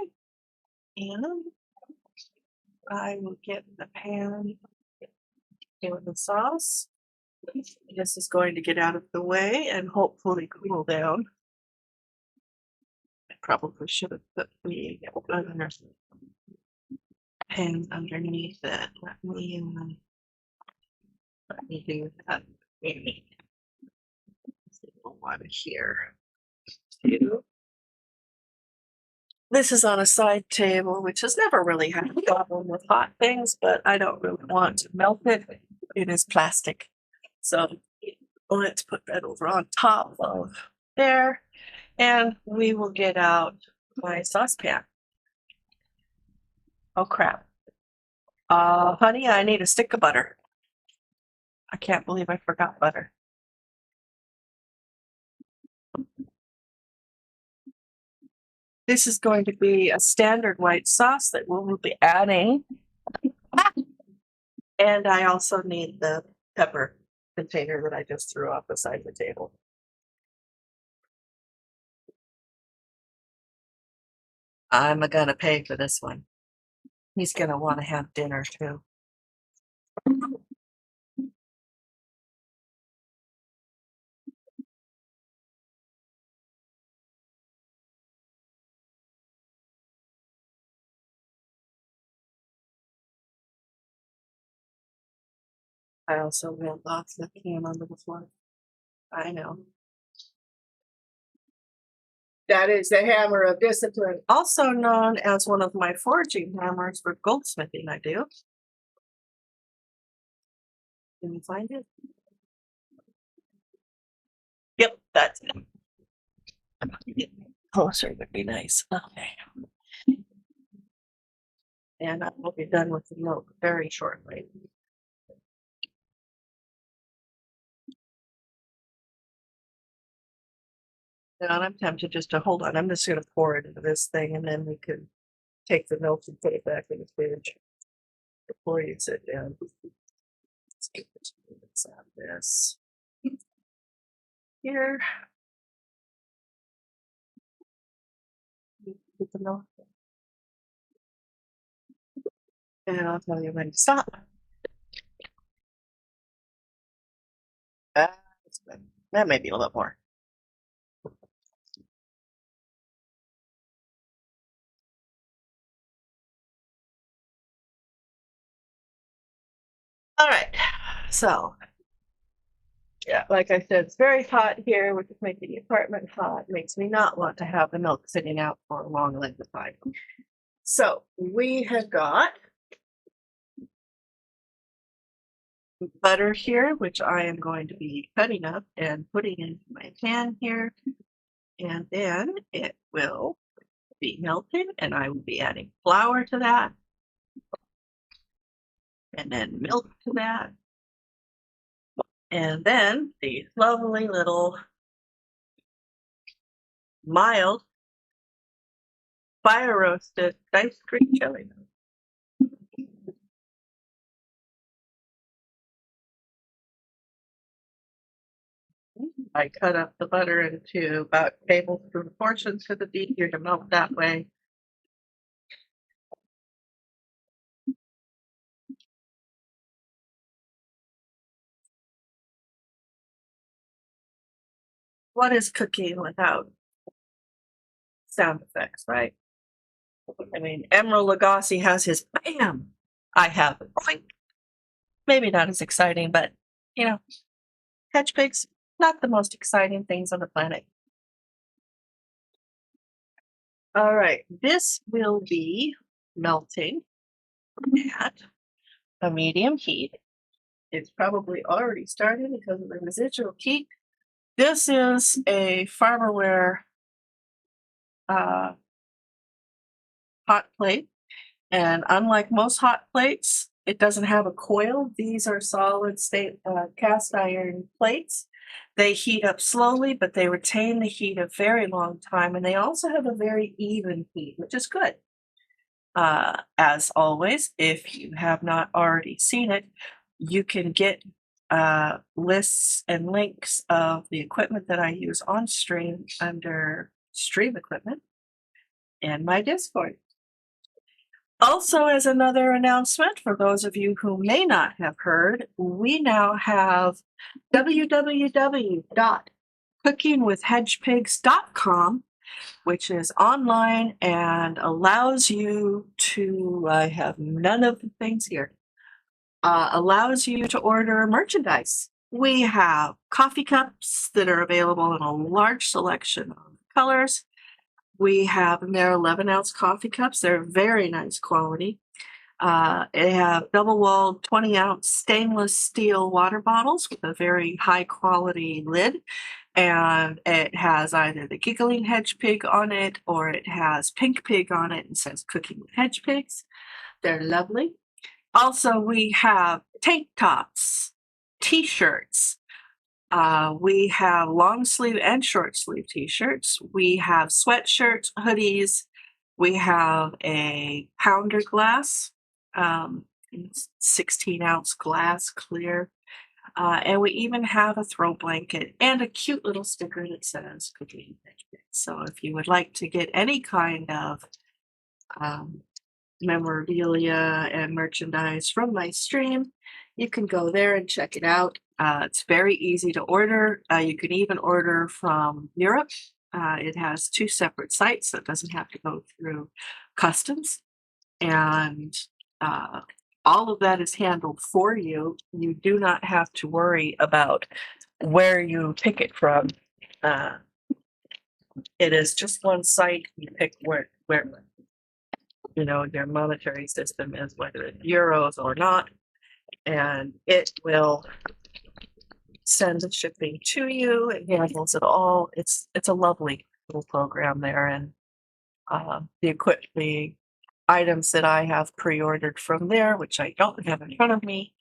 and I will get the pan with the sauce. This is going to get out of the way and hopefully cool down. I probably should have put the other pan underneath it. Let me do that. Maybe one here. Two. This is on a side table, which has never really had a problem with hot things, but I don't really want to melt it. It is plastic. So let's put that over on top of there, and we will get out my saucepan. Oh crap. Honey, I need a stick of butter. I can't believe I forgot butter. This is going to be a standard white sauce that we'll be adding. And I also need the pepper container that I just threw off beside the table. I'm gonna pay for this one. He's gonna want to have dinner too. I also rolled off the can onto the floor. I know. That is the hammer of discipline, also known as one of my forging hammers for goldsmithing I do. Can you find it? Yep, that's it. Closer would be nice. Okay. And I will be done with the milk very shortly. And I'm tempted just to hold on. I'm just going to pour it into this thing, and then we can take the milk and put it back in the fridge before you sit down. Let's get this here. Get the milk. And I'll tell you when to stop. That's good. That may be a little more. All right, so Yeah, like I said, it's very hot here, which is making the apartment hot. Makes me not want to have the milk sitting out for a long length of time. So we have got butter here, which I am going to be cutting up and putting into my pan here. And then it will be melted, and I will be adding flour to that. And then milk to that. And then these lovely little mild fire roasted diced green chili. I cut up the butter into about tablespoon portions because it's easier to melt that way. What is cooking without sound effects, right? I mean, Emerald Lagasse has his bam. I have boink. Maybe not as exciting, but you know, Hedgepigs, not the most exciting things on the planet. All right, this will be melting at a medium heat. It's probably already started because of the residual heat. This is a Farmerware hot plate, and unlike most hot plates, it doesn't have a coil. These are solid state cast iron plates. They heat up slowly, but they retain the heat a very long time, and they also have a very even heat, which is good. As always, if you have not already seen it, you can get lists and links of the equipment that I use on stream under stream equipment and my Discord. Also, as another announcement for those of you who may not have heard, we now have www.cookingwithhedgepigs.com, which is online and allows you to, I have none of the things here, allows you to order merchandise. We have coffee cups that are available in a large selection of colors. We have their 11-ounce coffee cups. They're very nice quality. They have double-walled 20-ounce stainless steel water bottles with a very high-quality lid. And it has either the Giggling Hedge Pig on it or it has Pink Pig on it and says Cooking with Hedge Pigs. They're lovely. Also, we have tank tops, t-shirts. We have long sleeve and short sleeve t-shirts. We have sweatshirts, hoodies. We have a pounder glass, 16-ounce glass, clear. And we even have a throw blanket and a cute little sticker that says Cooking with Hedge Pigs. So if you would like to get any kind of memorabilia and merchandise from my stream, you can go there and check it out. It's very easy to order. You can even order from Europe. It has 2 separate sites, so it doesn't have to go through customs. And all of that is handled for you. You do not have to worry about where you pick it from. It is just one site. You pick where you know your monetary system is, whether it's euros or not, and it will send the shipping to you. It handles it all. It's a lovely little program there, and the items that I have pre-ordered from there, which I don't have in front of me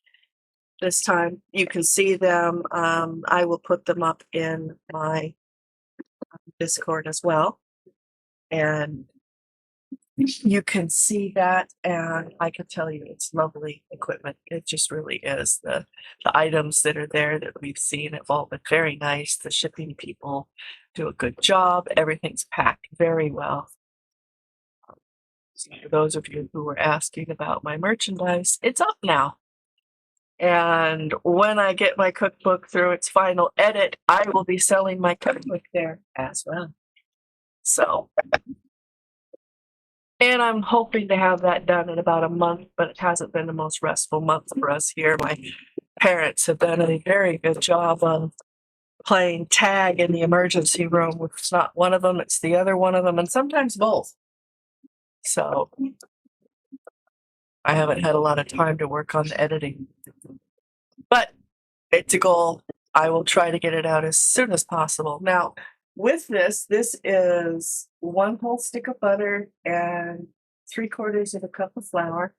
this time, you can see them. I will put them up in my Discord as well, and you can see that, and I can tell you it's lovely equipment. It just really is. The items that are there that we've seen have all been very nice. The shipping people do a good job. Everything's packed very well. So for those of you who were asking about my merchandise, it's up now. And when I get my cookbook through its final edit, I will be selling my cookbook there as well. So, and I'm hoping to have that done in about a month, but it hasn't been the most restful month for us here. My parents have done a very good job of playing tag in the emergency room. If it's not one of them, it's the other one of them, and sometimes both. So I haven't had a lot of time to work on the editing, but it's a goal. I will try to get it out as soon as possible. Now, with this is 1 whole stick of butter and 3/4 of a cup of flour.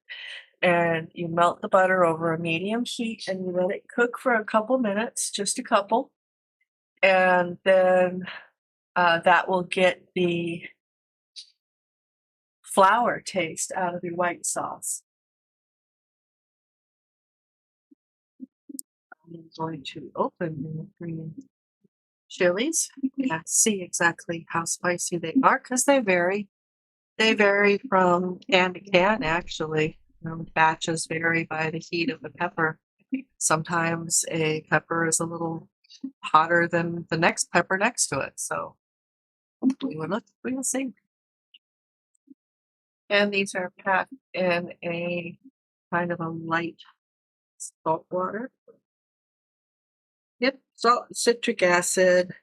And you melt the butter over a medium heat and you let it cook for a couple minutes, just a couple. And then that will get the flour taste out of your white sauce. I'm going to open the green chilies and see exactly how spicy they are because they vary. They vary from can to can, actually. Batches vary by the heat of the pepper. Sometimes a pepper is a little hotter than the next pepper next to it. So we will see. And these are packed in a kind of a light salt water. Yep, salt, citric acid.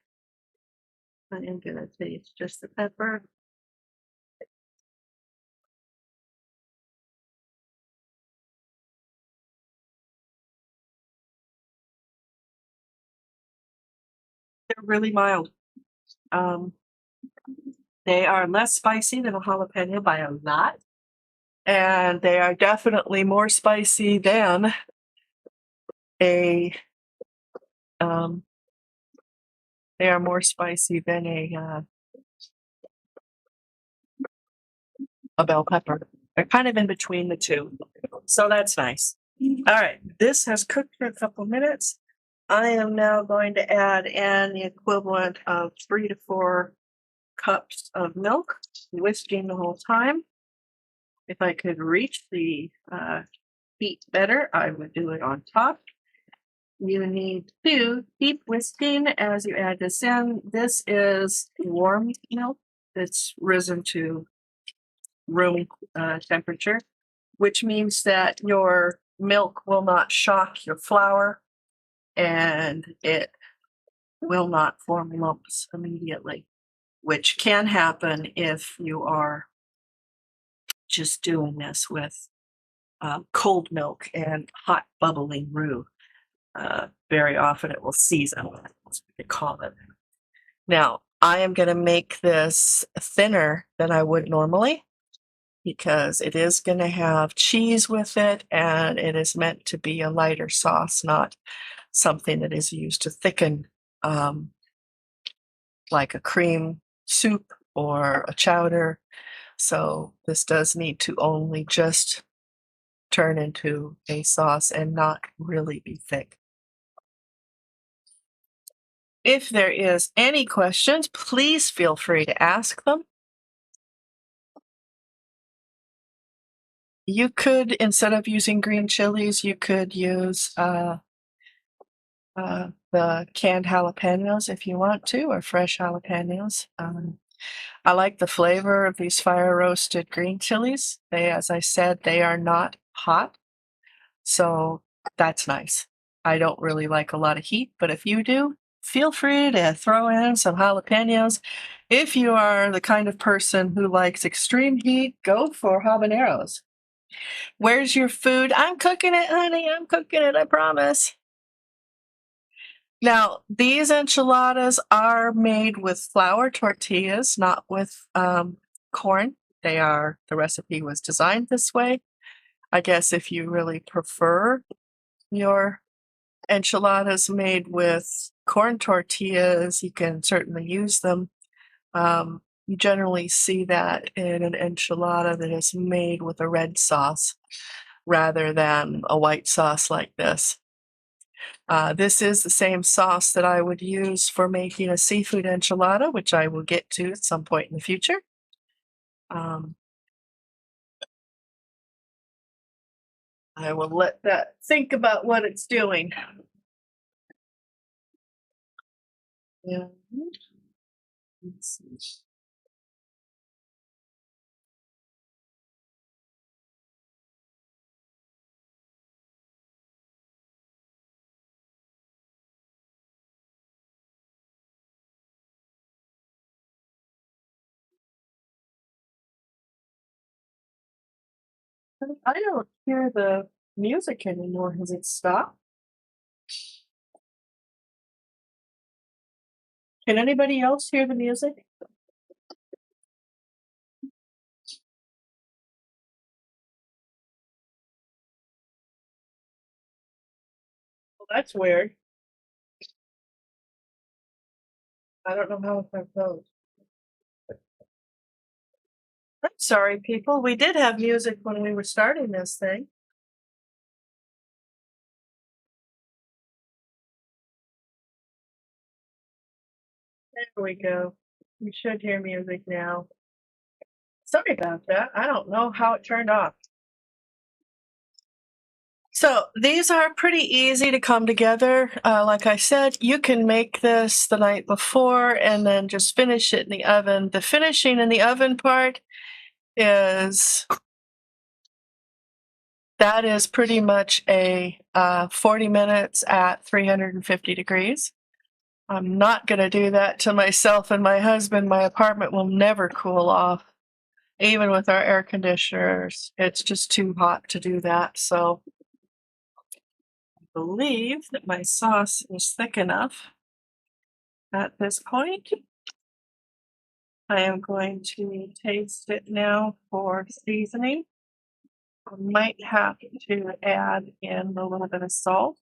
I am gonna taste just the pepper. They're really mild. They are less spicy than a jalapeno by a lot. And they are definitely more spicy than a they are more spicy than a bell pepper. They're kind of in between the two. So that's nice. All right, this has cooked for a couple minutes. I am now going to add in the equivalent of 3 to 4 cups of milk, whisking the whole time. If I could reach the heat better, I would do it on top. You need to keep whisking as you add this in. This is warm milk that's risen to room temperature, which means that your milk will not shock your flour and it will not form lumps immediately, which can happen if you are just doing this with cold milk and hot bubbling roux. Very often it will season, that's what they call it. Now, I am going to make this thinner than I would normally because it is going to have cheese with it and it is meant to be a lighter sauce, not something that is used to thicken like a cream soup or a chowder. So this does need to only just turn into a sauce and not really be thick. If there is any questions, please feel free to ask them. You could, instead of using green chilies, you could use the canned jalapenos if you want to, or fresh jalapenos. I like the flavor of these fire roasted green chilies. They, as I said, they are not hot, so that's nice. I don't really like a lot of heat, but if you do, feel free to throw in some jalapenos. If you are the kind of person who likes extreme heat, go for habaneros. Where's your food? I'm cooking it, honey. I'm cooking it, I promise. Now, these enchiladas are made with flour tortillas, not with corn. The recipe was designed this way. I guess if you really prefer your enchiladas made with corn tortillas, you can certainly use them. You generally see that in an enchilada that is made with a red sauce rather than a white sauce like this. This is the same sauce that I would use for making a seafood enchilada, which I will get to at some point in the future. I will let that think about what it's doing. Yeah. Let's see. I don't hear the music anymore. Has it stopped? Can anybody else hear the music? Well, that's weird. I don't know how that goes. I'm sorry, people. We did have music when we were starting this thing. There we go. You should hear music now. Sorry about that. I don't know how it turned off. So these are pretty easy to come together. Like I said, you can make this the night before and then just finish it in the oven. The finishing in the oven part is pretty much a 40 minutes at 350 degrees. I'm not going to do that to myself and my husband. My apartment will never cool off. Even with our air conditioners, it's just too hot to do that. So I believe that my sauce is thick enough at this point. I am going to taste it now for seasoning. I might have to add in a little bit of salt.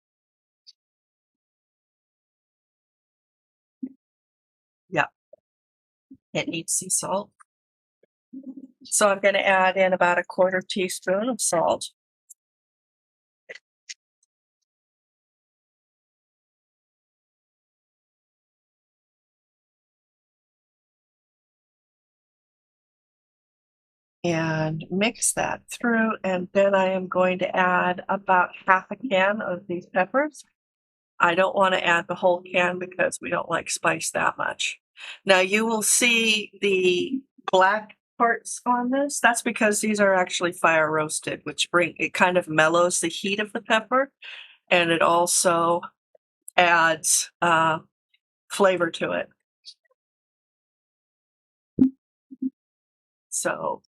Yeah, it needs some salt. So I'm going to add in about a 1/4 teaspoon of salt. And mix that through, and then I am going to add about 1/2 can of these peppers. I don't want to add the whole can because we don't like spice that much. Now you will see the black parts on this. That's because these are actually fire roasted, which it kind of mellows the heat of the pepper, and it also adds flavor to it. So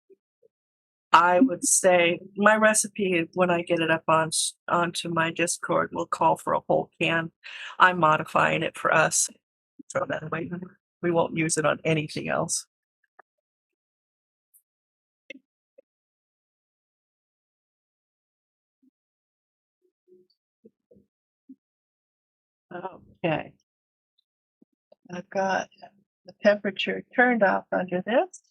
I would say my recipe, when I get it up onto my Discord, will call for a whole can. I'm modifying it for us. Throw that away. We won't use it on anything else. Okay. I've got the temperature turned off under this.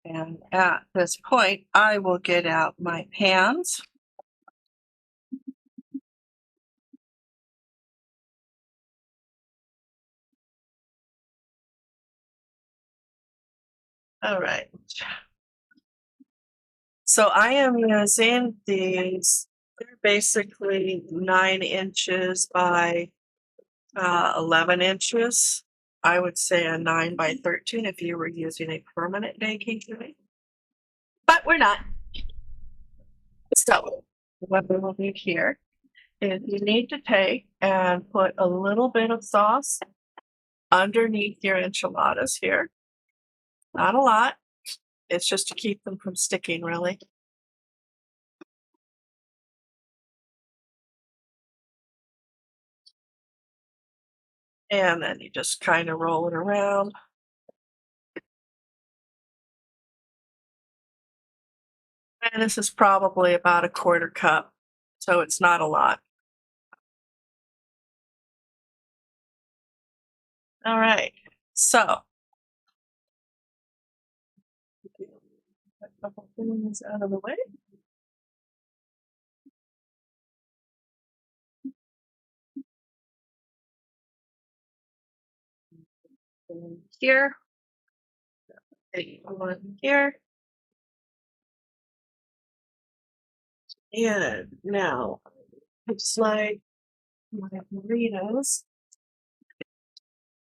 And at this point, I will get out my pans. All right. So I am using these. They're basically 9 inches by 11 inches. I would say a 9 by 13 if you were using a permanent baking tray. But we're not. So what we will do here is you need to take and put a little bit of sauce underneath your enchiladas here. Not a lot. It's just to keep them from sticking, really. And then you just kind of roll it around. And this is probably about a 1/4 cup, so it's not a lot. All right, so a couple things out of the way. Here, one here, and now it's like my burritos,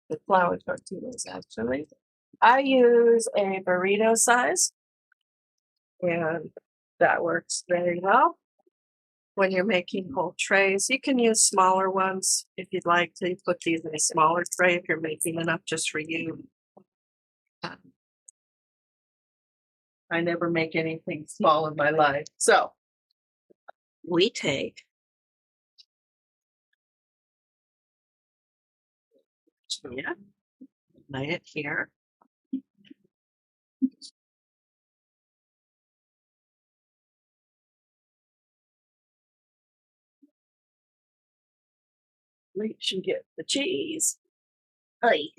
the flour tortillas actually. I use a burrito size, and that works very well. When you're making whole trays, you can use smaller ones if you'd like to put these in a smaller tray if you're making enough just for you. I never make anything small in my life. So we take lay it here. We should get the cheese. Hey.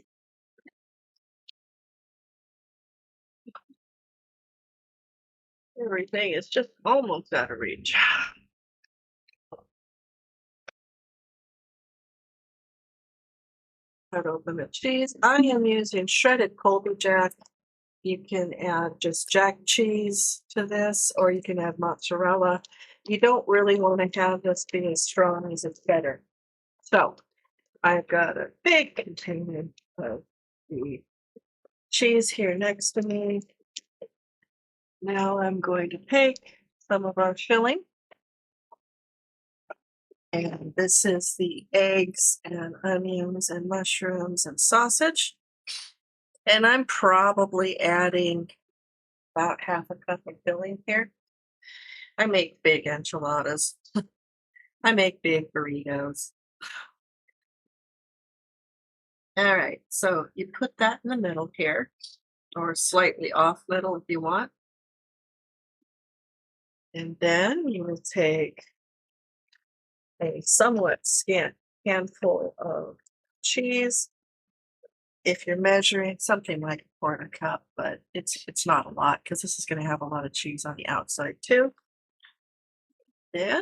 Everything is just almost out of reach. Cut open the cheese. I am using shredded Colby Jack. You can add just jack cheese to this, or you can add mozzarella. You don't really want to have this be as strong as it's better. So I've got a big container of the cheese here next to me. Now I'm going to take some of our filling. And this is the eggs and onions and mushrooms and sausage. And I'm probably adding about half a cup of filling here. I make big enchiladas. I make big burritos. All right, so you put that in the middle here, or slightly off middle if you want. And then you will take a somewhat scant handful of cheese. If you're measuring, something like a quarter cup, but it's not a lot because this is going to have a lot of cheese on the outside too. Then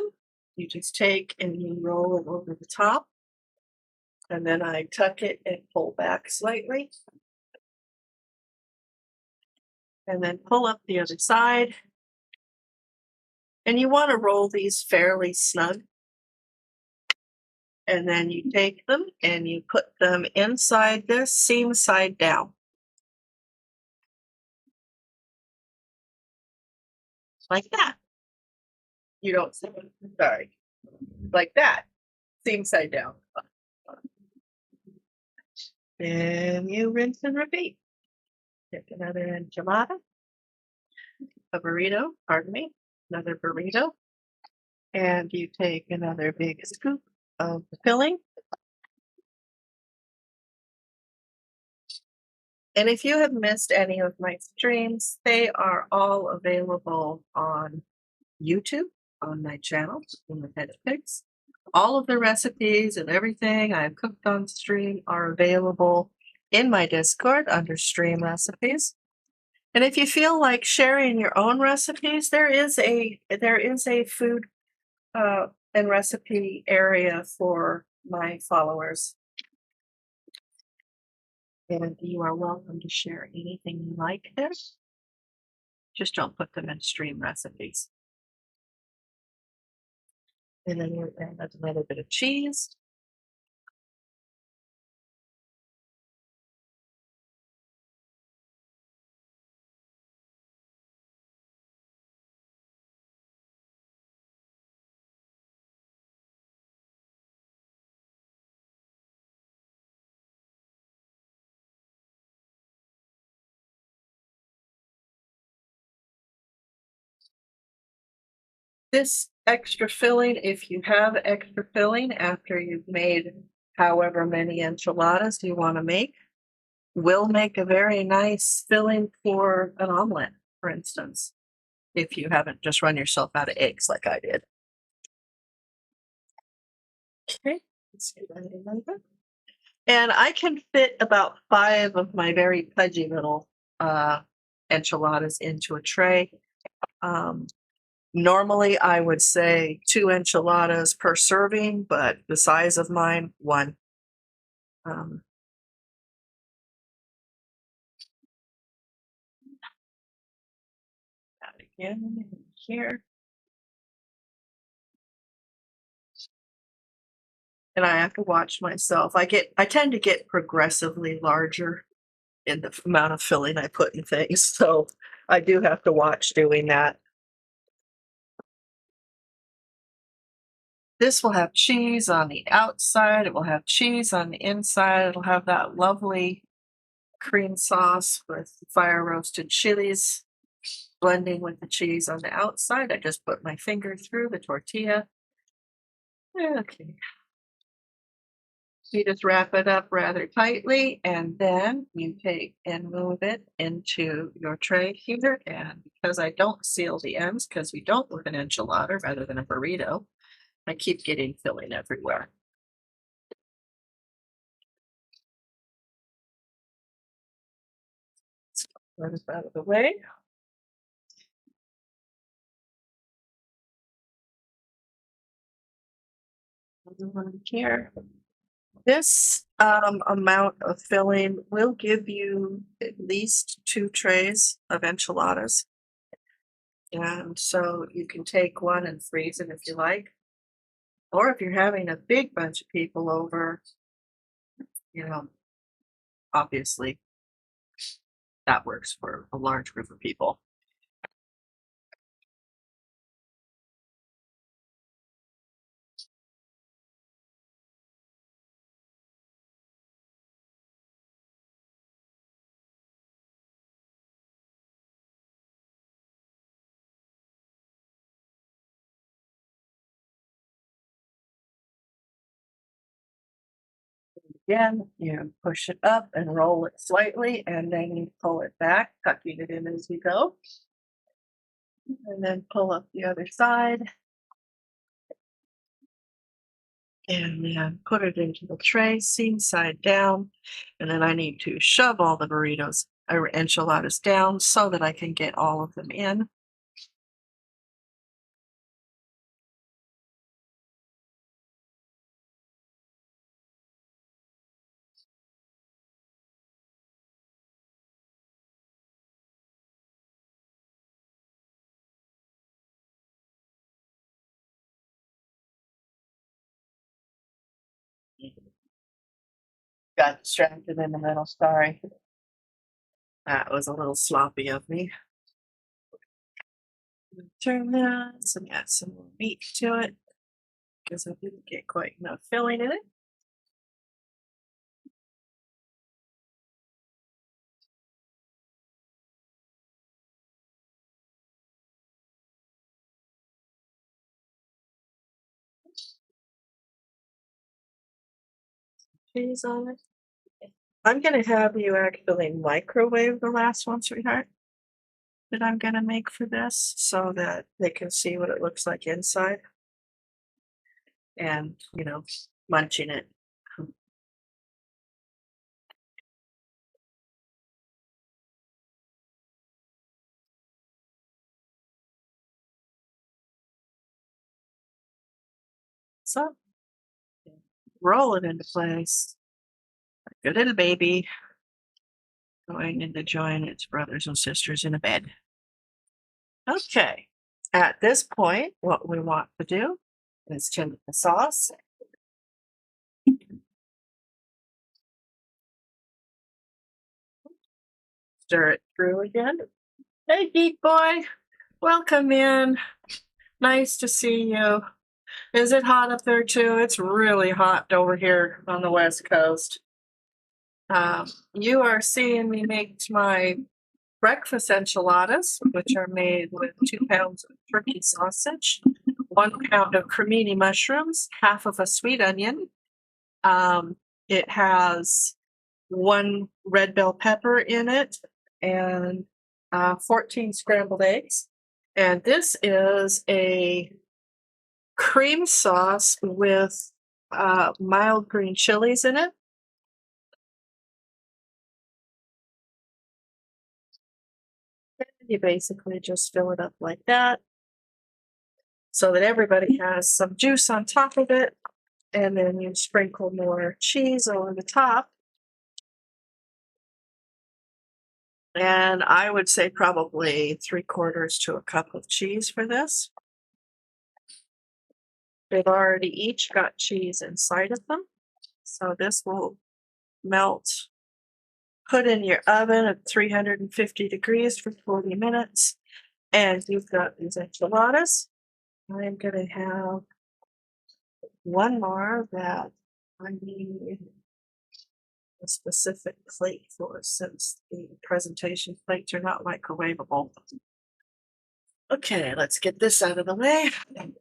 you just take and you roll it over the top, and then I tuck it and pull back slightly, and then pull up the other side. And you want to roll these fairly snug. And then you take them and you put them inside this, seam side down. Like that. You don't, sorry, like that, seam side down. Then you rinse and repeat. Take another enchilada, a burrito, pardon me, another burrito. And you take another big scoop of the filling. And if you have missed any of my streams, they are all available on YouTube, on my channel, in the Hedgepigs. All of the recipes and everything I've cooked on stream are available in my Discord under stream recipes. And if you feel like sharing your own recipes, there is a food and recipe area for my followers. And you are welcome to share anything you like there. Just don't put them in stream recipes. And then we'll add another bit of cheese. This extra filling, if you have extra filling after you've made however many enchiladas you want to make, will make a very nice filling for an omelet, for instance, if you haven't just run yourself out of eggs like I did. Okay, let's get that in over. And I can fit about 5 of my very pudgy little enchiladas into a tray. Normally, I would say 2 enchiladas per serving, but the size of mine, 1. That again here. And I have to watch myself. I tend to get progressively larger in the amount of filling I put in things, so I do have to watch doing that. This will have cheese on the outside. It will have cheese on the inside. It'll have that lovely cream sauce with fire roasted chilies. blending with the cheese on the outside. I just put my finger through the tortilla. Okay. You just wrap it up rather tightly, and then you take and move it into your tray here. And because I don't seal the ends, because we don't work an enchilada rather than a burrito, I keep getting filling everywhere. So that is out of the way. Here. This amount of filling will give you at least 2 trays of enchiladas. And so you can take one and freeze it if you like. Or if you're having a big bunch of people over, you know, obviously that works for a large group of people. Again, you push it up and roll it slightly, and then you pull it back, tucking it in as you go. And then pull up the other side. And then put it into the tray, seam side down. And then I need to shove all the burritos or enchiladas down so that I can get all of them in. Got distracted in the middle, sorry. That was a little sloppy of me. Turn this and add some more meat to it because I didn't get quite enough filling in it. Cheese on it. I'm gonna have you actually microwave the last one, sweetheart, that I'm gonna make for this so that they can see what it looks like inside and, munching it. So, roll it into place. Like a little baby going in to join its brothers and sisters in a bed. Okay. At this point, what we want to do is tint the sauce. Stir it through again. Hey, geek boy. Welcome in. Nice to see you. Is it hot up there too? It's really hot over here on the West Coast. You are seeing me make my breakfast enchiladas, which are made with 2 pounds of turkey sausage, 1 pound of cremini mushrooms, half of a sweet onion. It has 1 red bell pepper in it and 14 scrambled eggs. And this is a cream sauce with mild green chilies in it. And you basically just fill it up like that so that everybody has some juice on top of it. And then you sprinkle more cheese over the top. And I would say probably 3/4 to a cup of cheese for this. They've already each got cheese inside of them. So this will melt. Put in your oven at 350 degrees for 40 minutes. And you've got these enchiladas. I'm going to have one more that I need a specific plate for since the presentation plates are not microwavable. Okay, let's get this out of the way. And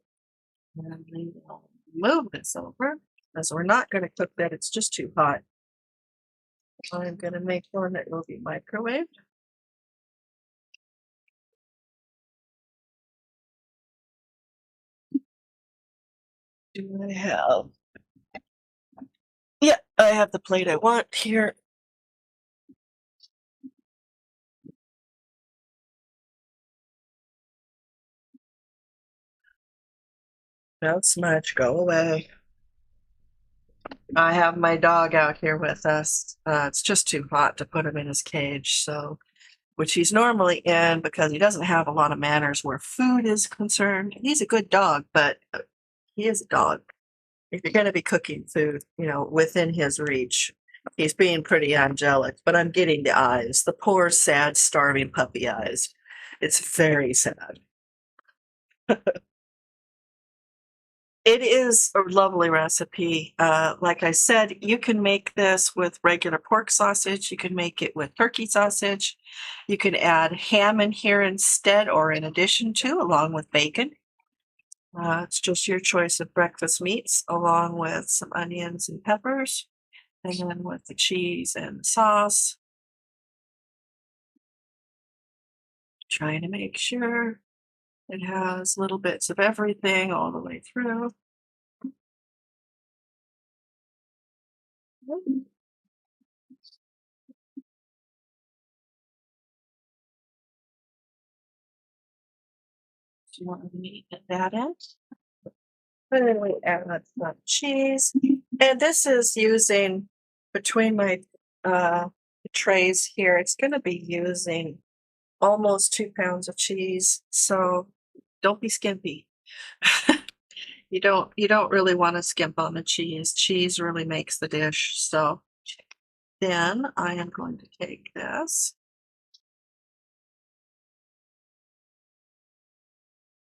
we will move this over because we're not going to cook that. It's just too hot. I'm going to make one that will be microwaved. Do I have? Yeah, I have the plate I want here. Don't smudge, go away. I have my dog out here with us. It's just too hot to put him in his cage, so which he's normally in because he doesn't have a lot of manners where food is concerned. He's a good dog, but he is a dog. If you're going to be cooking food, within his reach, he's being pretty angelic, but I'm getting the eyes, the poor, sad, starving puppy eyes. It's very sad. It is a lovely recipe. Like I said, you can make this with regular pork sausage. You can make it with turkey sausage. You can add ham in here instead or in addition to, along with bacon. It's just your choice of breakfast meats, along with some onions and peppers, and then with the cheese and the sauce. Trying to make sure it has little bits of everything all the way through. Do you want me to add that in? And then we add some cheese. And this is using between my trays here, it's going to be using almost 2 pounds of cheese. So don't be skimpy. You don't really want to skimp on the cheese. Cheese really makes the dish. So then I am going to take this.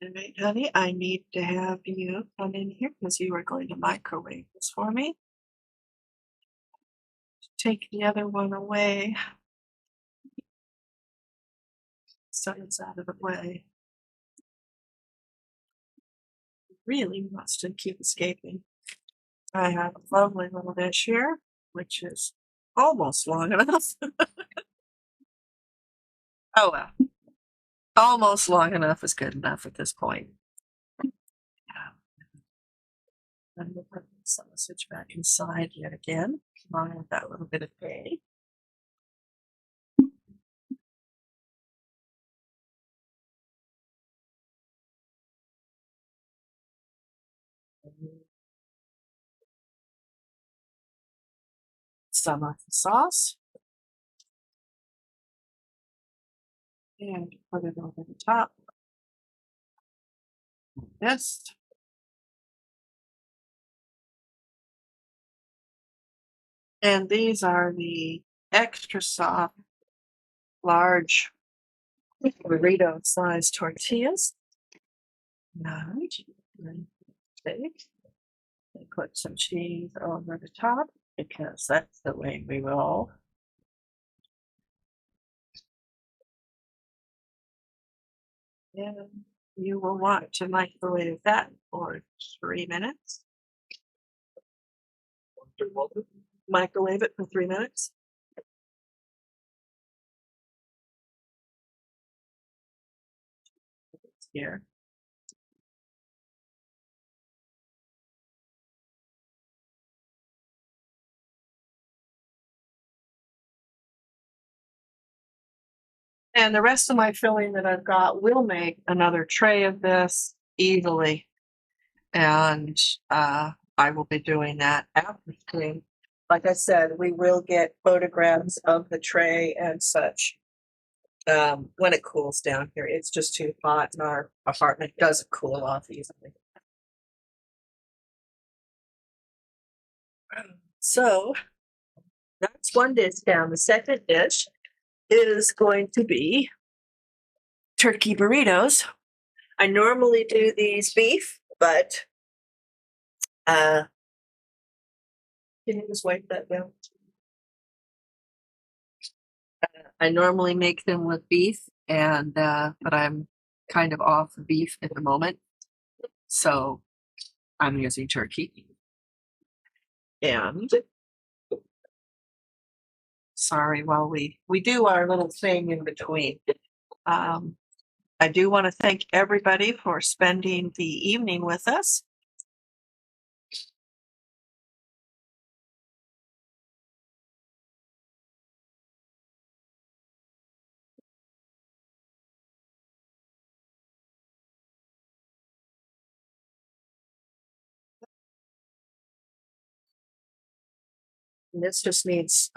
All right, honey, I need to have you come in here because you are going to microwave this for me. Take the other one away so it's out of the way. Really wants to keep escaping. I have a lovely little dish here, which is almost long enough. Oh well. Almost long enough is good enough at this point. And we'll put the sausage back inside yet again, along with that little bit of hay. Some of the sauce. And put it over the top. This. And these are the extra soft, large burrito sized tortillas. Now, and put some cheese over the top because that's the way we roll. And you will want to microwave that for 3 minutes. Microwave it for 3 minutes. Here. And the rest of my filling that I've got will make another tray of this easily. And I will be doing that after cooking. Like I said, we will get photographs of the tray and such when it cools down here. It's just too hot and our apartment doesn't cool off easily. So that's one dish down. The second dish is going to be turkey burritos. I normally do these beef, but can you just wipe that down? I normally make them with beef, and but I'm kind of off beef at the moment, so I'm using turkey. And sorry, while we do our little thing in between, I do want to thank everybody for spending the evening with us. And this just needs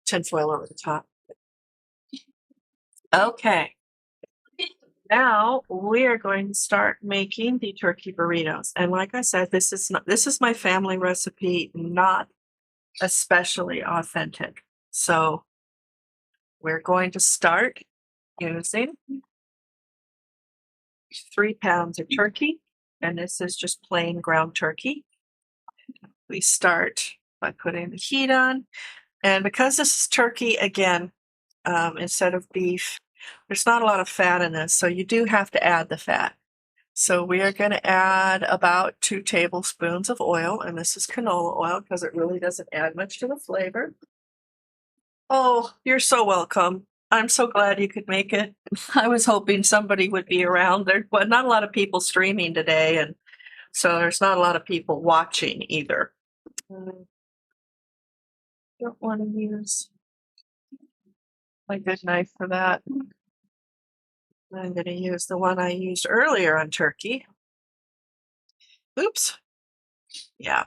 tinfoil over the top. Okay. Now we are going to start making the turkey burritos. And like I said, this is my family recipe, not especially authentic. So we're going to start using 3 pounds of turkey, and this is just plain ground turkey. We start by putting the heat on, and because this is turkey, again, instead of beef, there's not a lot of fat in this, so you do have to add the fat. So we are going to add about 2 tablespoons of oil, and this is canola oil because it really doesn't add much to the flavor. Oh, you're so welcome. I'm so glad you could make it. I was hoping somebody would be around. There were not a lot of people streaming today, and so there's not a lot of people watching either. Don't want to use my good knife for that. I'm going to use the one I used earlier on turkey. Oops. Yeah.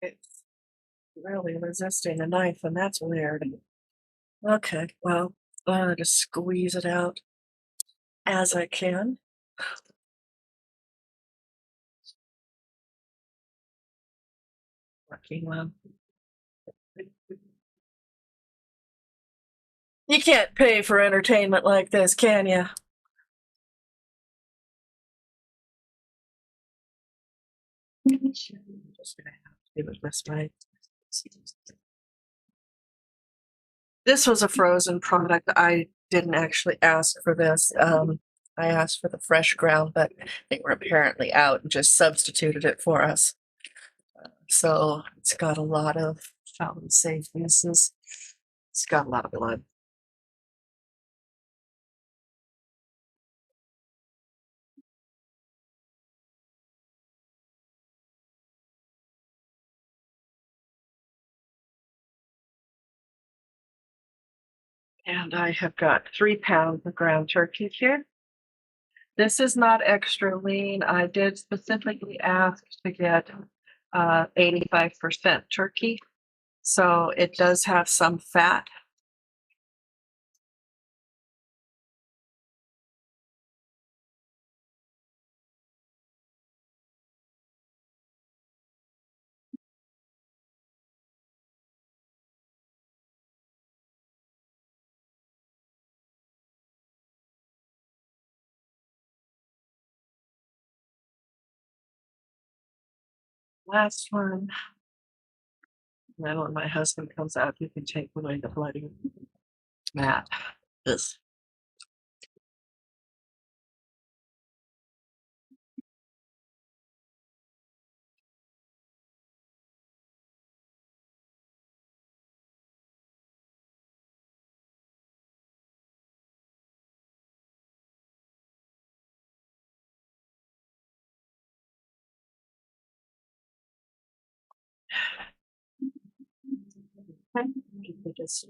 It's really resisting the knife, and that's weird. Okay, well, I'll just squeeze it out as I can. Working well. You can't pay for entertainment like this, can you? I'm just gonna have to do it this way. This was a frozen product. I didn't actually ask for this. I asked for the fresh ground, but they were apparently out and just substituted it for us. So it's got a lot of, shall we say, uses. It's got a lot of blood. And I have got 3 pounds of ground turkey here. This is not extra lean. I did specifically ask to get 85% turkey, so it does have some fat. Last one. And then when my husband comes out, you can take away the bloody mat. This. Okay. You can just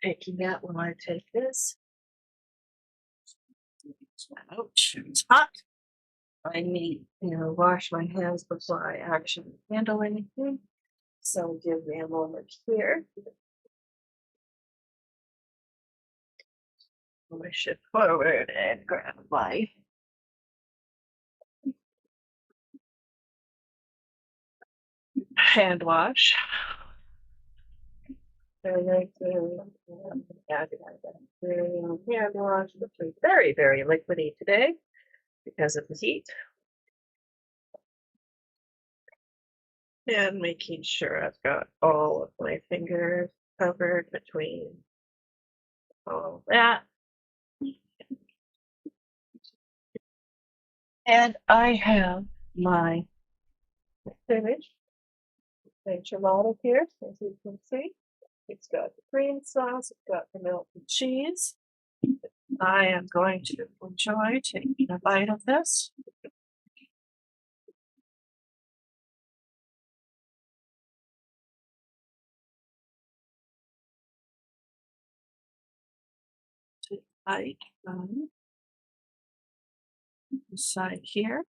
taking that when I take this. Ouch, it's hot. I need, wash my hands before I actually handle anything. So give me a moment here. Push it forward and grab my hand wash. Hand wash, which is very, very liquidy today. because of the heat. And making sure I've got all of my fingers covered between all that. And I have my finished enchilada here, as you can see. It's got the cream sauce, it's got the milk and cheese. I am going to enjoy taking a bite of this. Take a bite on the side here.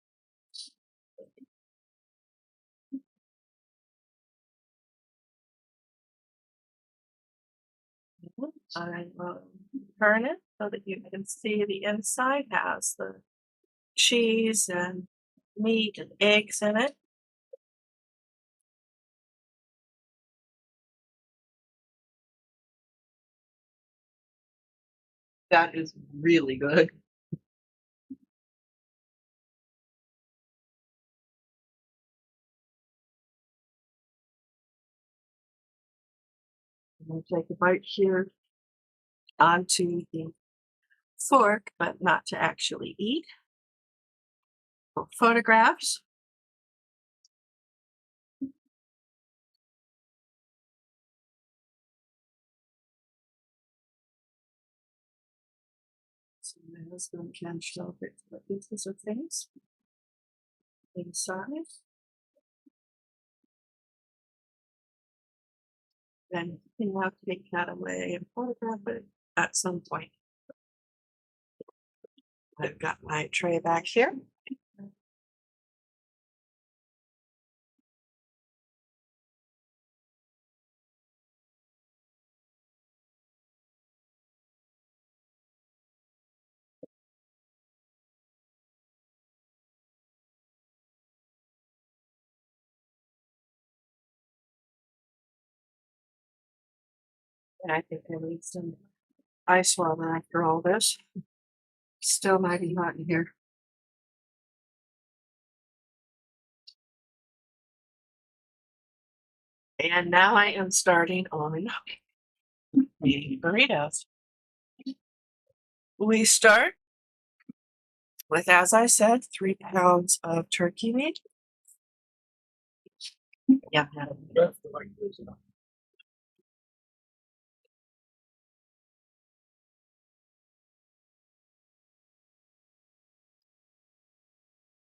I will turn it so that you can see the inside has the cheese and meat and eggs in it. That is really good. I'm going to take a bite here onto the fork, but not to actually eat. Photographs. So my husband can show it the pieces of things inside. Then you have to take that away and photograph it at some point. I've got my tray back here. And I think I need some ice water after all this. Still mighty hot in here. And now I am starting on the burritos. We start with, as I said, 3 pounds of turkey meat. Yeah.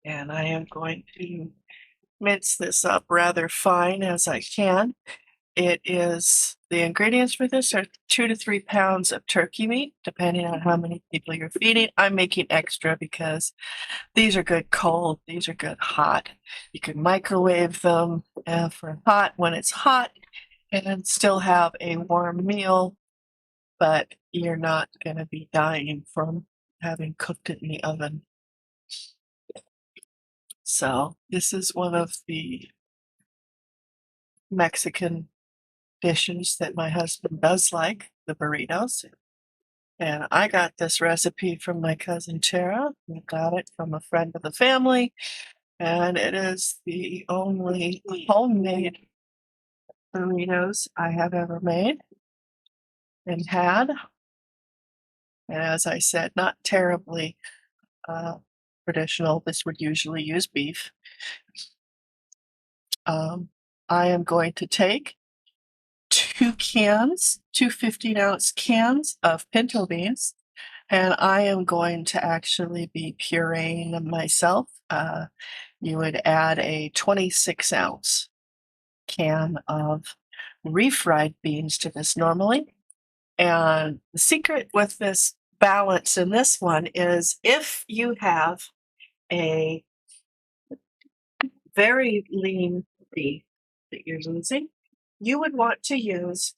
And I am going to mince this up rather fine as I can. It is, the ingredients for this are 2 to 3 pounds of turkey meat, depending on how many people you're feeding. I'm making extra because these are good cold, these are good hot. You can microwave them for hot when it's hot and still have a warm meal, but you're not going to be dying from having cooked it in the oven. So this is one of the Mexican dishes that my husband does like, the burritos. And I got this recipe from my cousin Tara. We got it from a friend of the family. And it is the only homemade burritos I have ever made and had. And as I said, not terribly traditional. This would usually use beef. I am going to take 2 15-ounce cans of pinto beans, and I am going to actually be pureeing them myself. You would add a 26-ounce can of refried beans to this normally. And the secret with this balance in this one is if you have a very lean beef that you're using, you would want to use,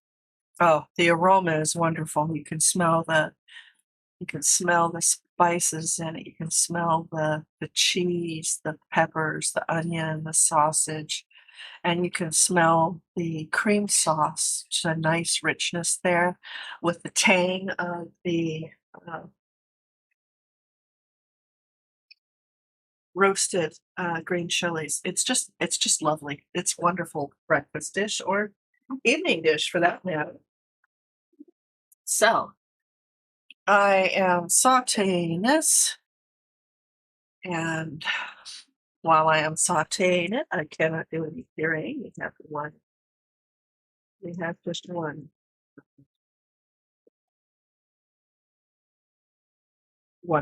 oh, the aroma is wonderful. You can smell the spices in it. You can smell the cheese, the peppers, the onion, the sausage, and you can smell the cream sauce. There's a nice richness there with the tang of the roasted green chilies. It's just lovely. It's wonderful breakfast dish or evening dish for that matter. So I am sauteing this, and while I am sauteing it, I cannot do any pureeing. We have one. We have just one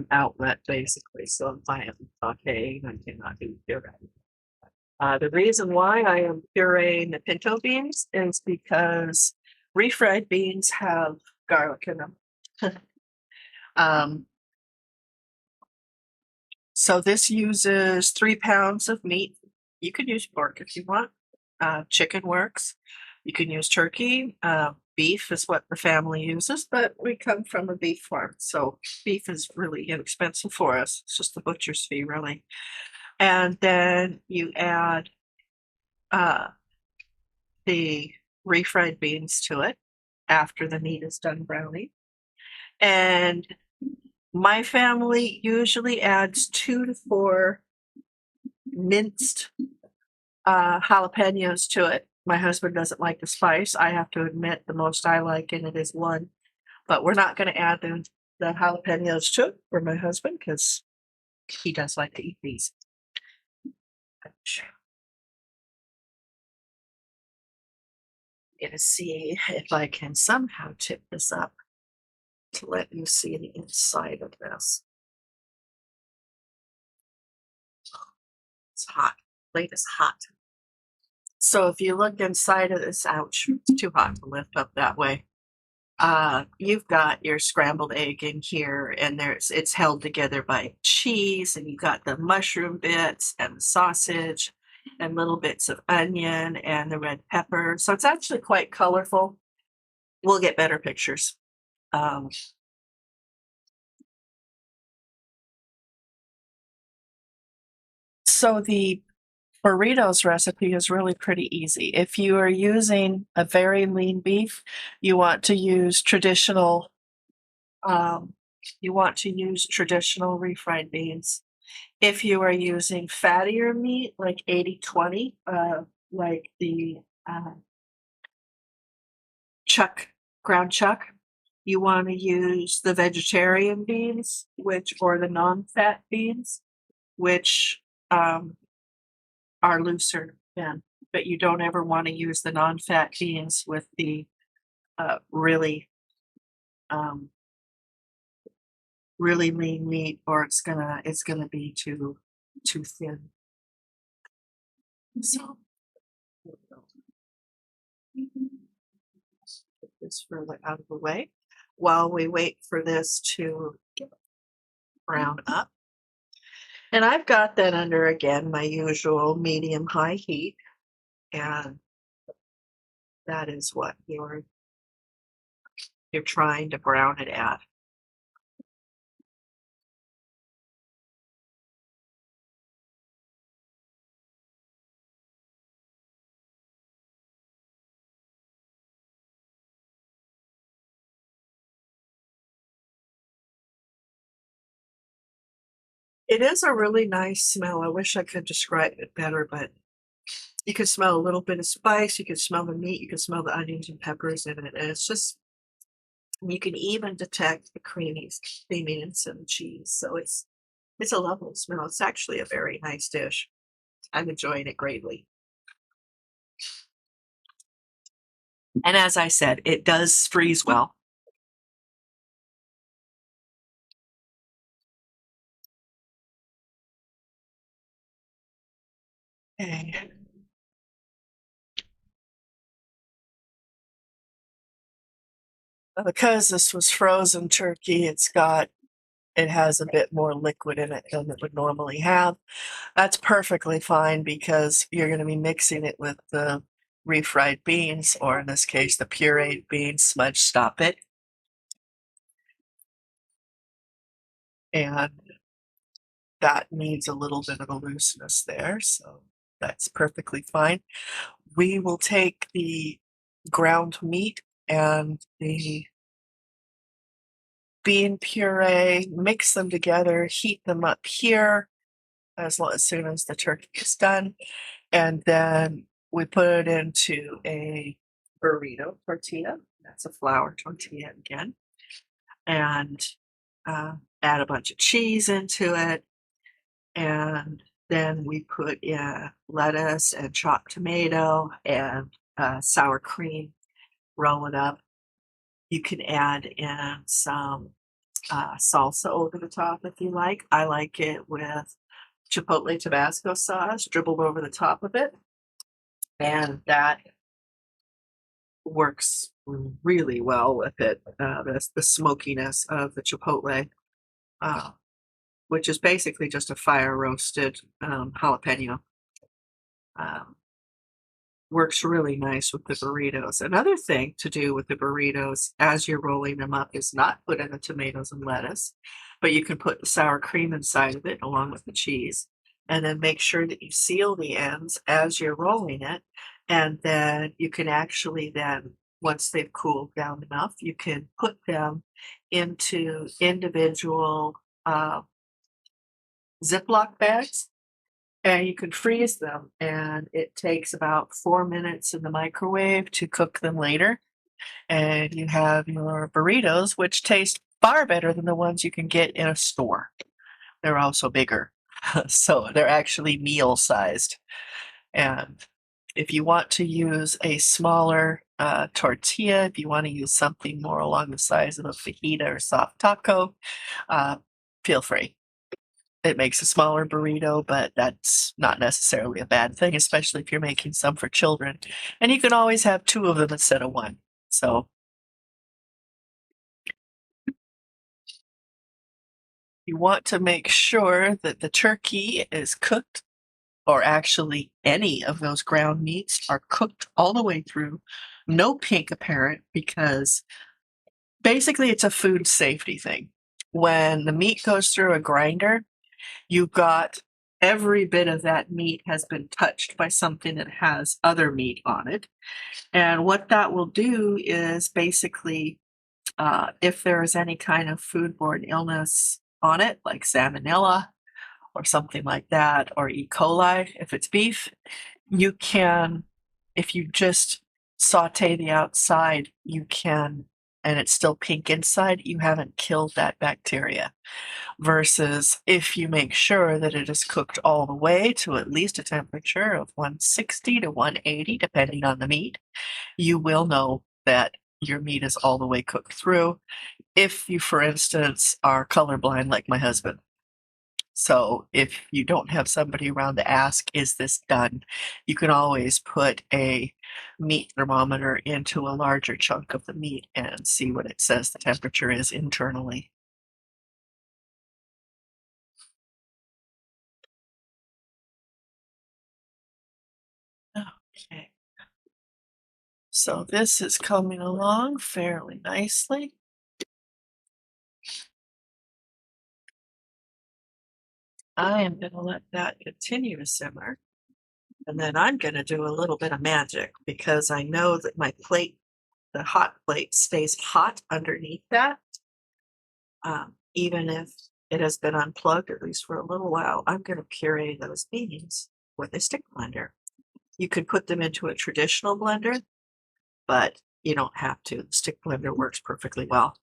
outlet basically. So if I am sauteing, I cannot do pureeing. The reason why I am pureeing the pinto beans is because refried beans have garlic in them. So this uses 3 pounds of meat. You could use pork if you want. Chicken works. You can use turkey. Beef is what the family uses, but we come from a beef farm, so beef is really inexpensive for us. It's just the butcher's fee, really. And then you add the refried beans to it after the meat is done browning. And my family usually adds 2 to 4 minced jalapenos to it. My husband doesn't like the spice. I have to admit the most I like in it is 1, but we're not going to add the jalapenos to it for my husband because he does like to eat these. I'm gonna see if I can somehow tip this up to let you see the inside of this. It's hot. Plate is hot. So if you look inside of this, ouch, it's too hot to lift up that way. You've got your scrambled egg in here, and it's held together by cheese, and you've got the mushroom bits and the sausage and little bits of onion and the red pepper. So it's actually quite colorful. We'll get better pictures. So the burritos recipe is really pretty easy. If you are using a very lean beef, you want to use traditional refried beans. If you are using fattier meat, like 80-20, like the ground chuck, you want to use the vegetarian beans, or the non-fat beans, which are looser then, but you don't ever want to use the non-fat beans with the really lean meat, or it's gonna be too thin. So put this further out of the way while we wait for this to brown up. And I've got that under, again, my usual medium-high heat, and that is what you're trying to brown it at. It is a really nice smell. I wish I could describe it better, but you can smell a little bit of spice, you can smell the meat, you can smell the onions and peppers in it, and it's just, you can even detect the creaminess in the cheese. So it's a lovely smell. It's actually a very nice dish. I'm enjoying it greatly. And as I said, it does freeze well. Okay. Because this was frozen turkey, it has a bit more liquid in it than it would normally have. That's perfectly fine because you're going to be mixing it with the refried beans, or in this case, the pureed beans. Smudge stop it. And that needs a little bit of a looseness there, so that's perfectly fine. We will take the ground meat and the bean puree, mix them together, heat them up here, as soon as the turkey is done. And then we put it into a burrito tortilla. That's a flour tortilla again. And add a bunch of cheese into it. And then we put in lettuce and chopped tomato and sour cream, roll it up. You can add in some salsa over the top if you like. I like it with chipotle Tabasco sauce dribbled over the top of it. And that works really well with it. The smokiness of the chipotle, which is basically just a fire roasted jalapeno. Works really nice with the burritos. Another thing to do with the burritos as you're rolling them up is not put in the tomatoes and lettuce, but you can put the sour cream inside of it along with the cheese. And then make sure that you seal the ends as you're rolling it. And then you can actually then, once they've cooled down enough, you can put them into individual Ziploc bags. And you can freeze them, and it takes about 4 minutes in the microwave to cook them later. And you have your burritos, which taste far better than the ones you can get in a store. They're also bigger, so they're actually meal-sized. And if you want to use a smaller tortilla, if you want to use something more along the size of a fajita or soft taco, feel free. It makes a smaller burrito, but that's not necessarily a bad thing, especially if you're making some for children. And you can always have 2 of them instead of 1. So you want to make sure that the turkey is cooked, or actually any of those ground meats are cooked all the way through. No pink apparent, because basically it's a food safety thing. When the meat goes through a grinder, you've got every bit of that meat has been touched by something that has other meat on it. And what that will do is basically, if there is any kind of foodborne illness on it, like salmonella or something like that, or E. coli, if it's beef, you can, if you just saute the outside, you can, and it's still pink inside, you haven't killed that bacteria. Versus if you make sure that it is cooked all the way to at least a temperature of 160 to 180, depending on the meat, you will know that your meat is all the way cooked through. If you, for instance, are colorblind like my husband. So if you don't have somebody around to ask, is this done? You can always put a meat thermometer into a larger chunk of the meat and see what it says the temperature is internally. Okay. So this is coming along fairly nicely. I am going to let that continue to simmer. And then I'm going to do a little bit of magic, because I know that my plate, the hot plate, stays hot underneath that. Even if it has been unplugged, at least for a little while, I'm going to puree those beans with a stick blender. You could put them into a traditional blender, but you don't have to. The stick blender works perfectly well.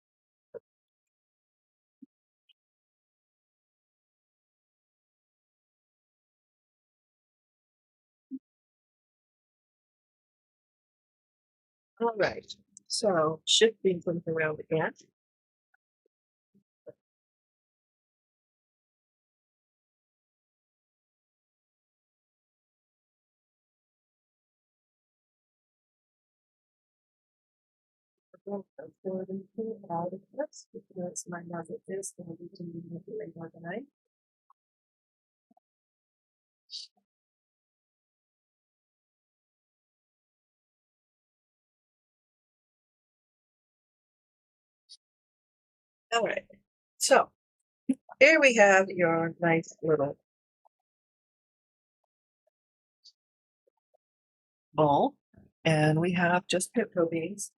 All right, so shifting things around again. Out of this, because my nugget is going to be conveniently organized. All right, so here we have your nice little bowl, and we have just pinto beans.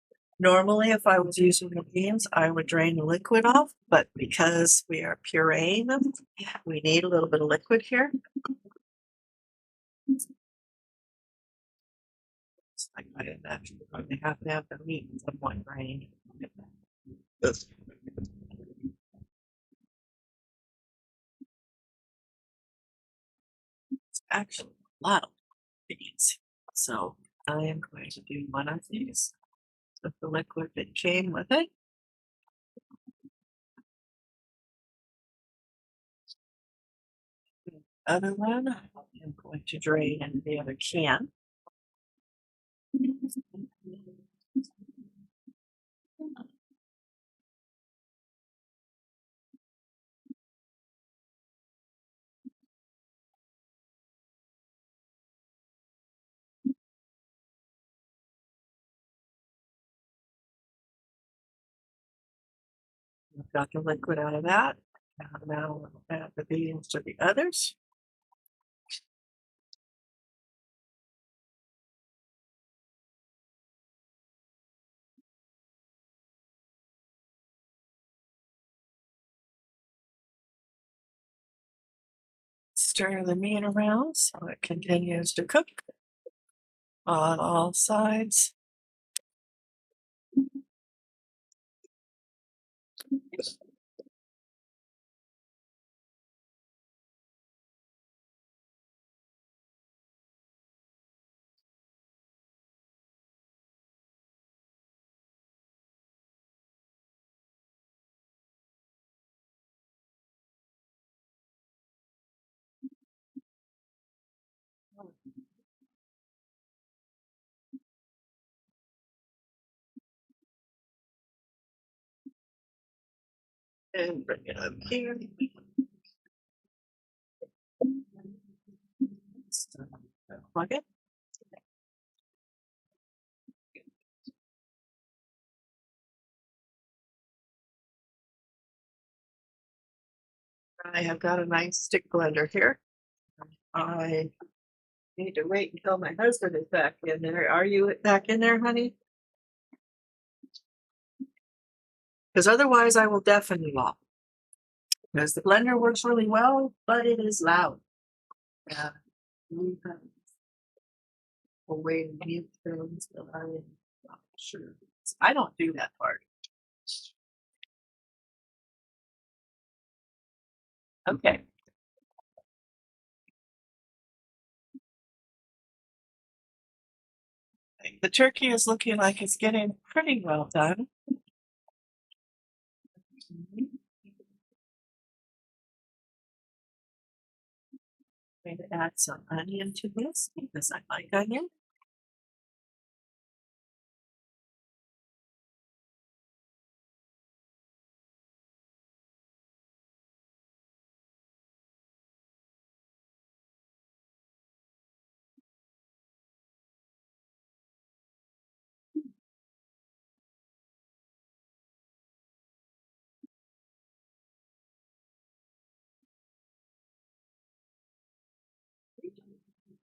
Normally, if I was using the beans, I would drain the liquid off, but because we are pureeing them, we need a little bit of liquid here. It's like I imagine they have to have the meat somewhat drained. It's actually a lot of beans. So I am going to do one of these with the liquid that came with it. The other one I'm going to drain into the other can. I've got the liquid out of that. Now we'll add the beans to the others. Stir the meat around so it continues to cook on all sides. And bring it up here. Plug it. I have got a nice stick blender here. I need to wait until my husband is back in there. Are you back in there, honey? Because otherwise I will deafen you all. Because the blender works really well, but it is loud. Yeah. We have a way to mute things that I'm not sure. I don't do that part. Okay. The turkey is looking like it's getting pretty well done. I'm going to add some onion to this because I like onion.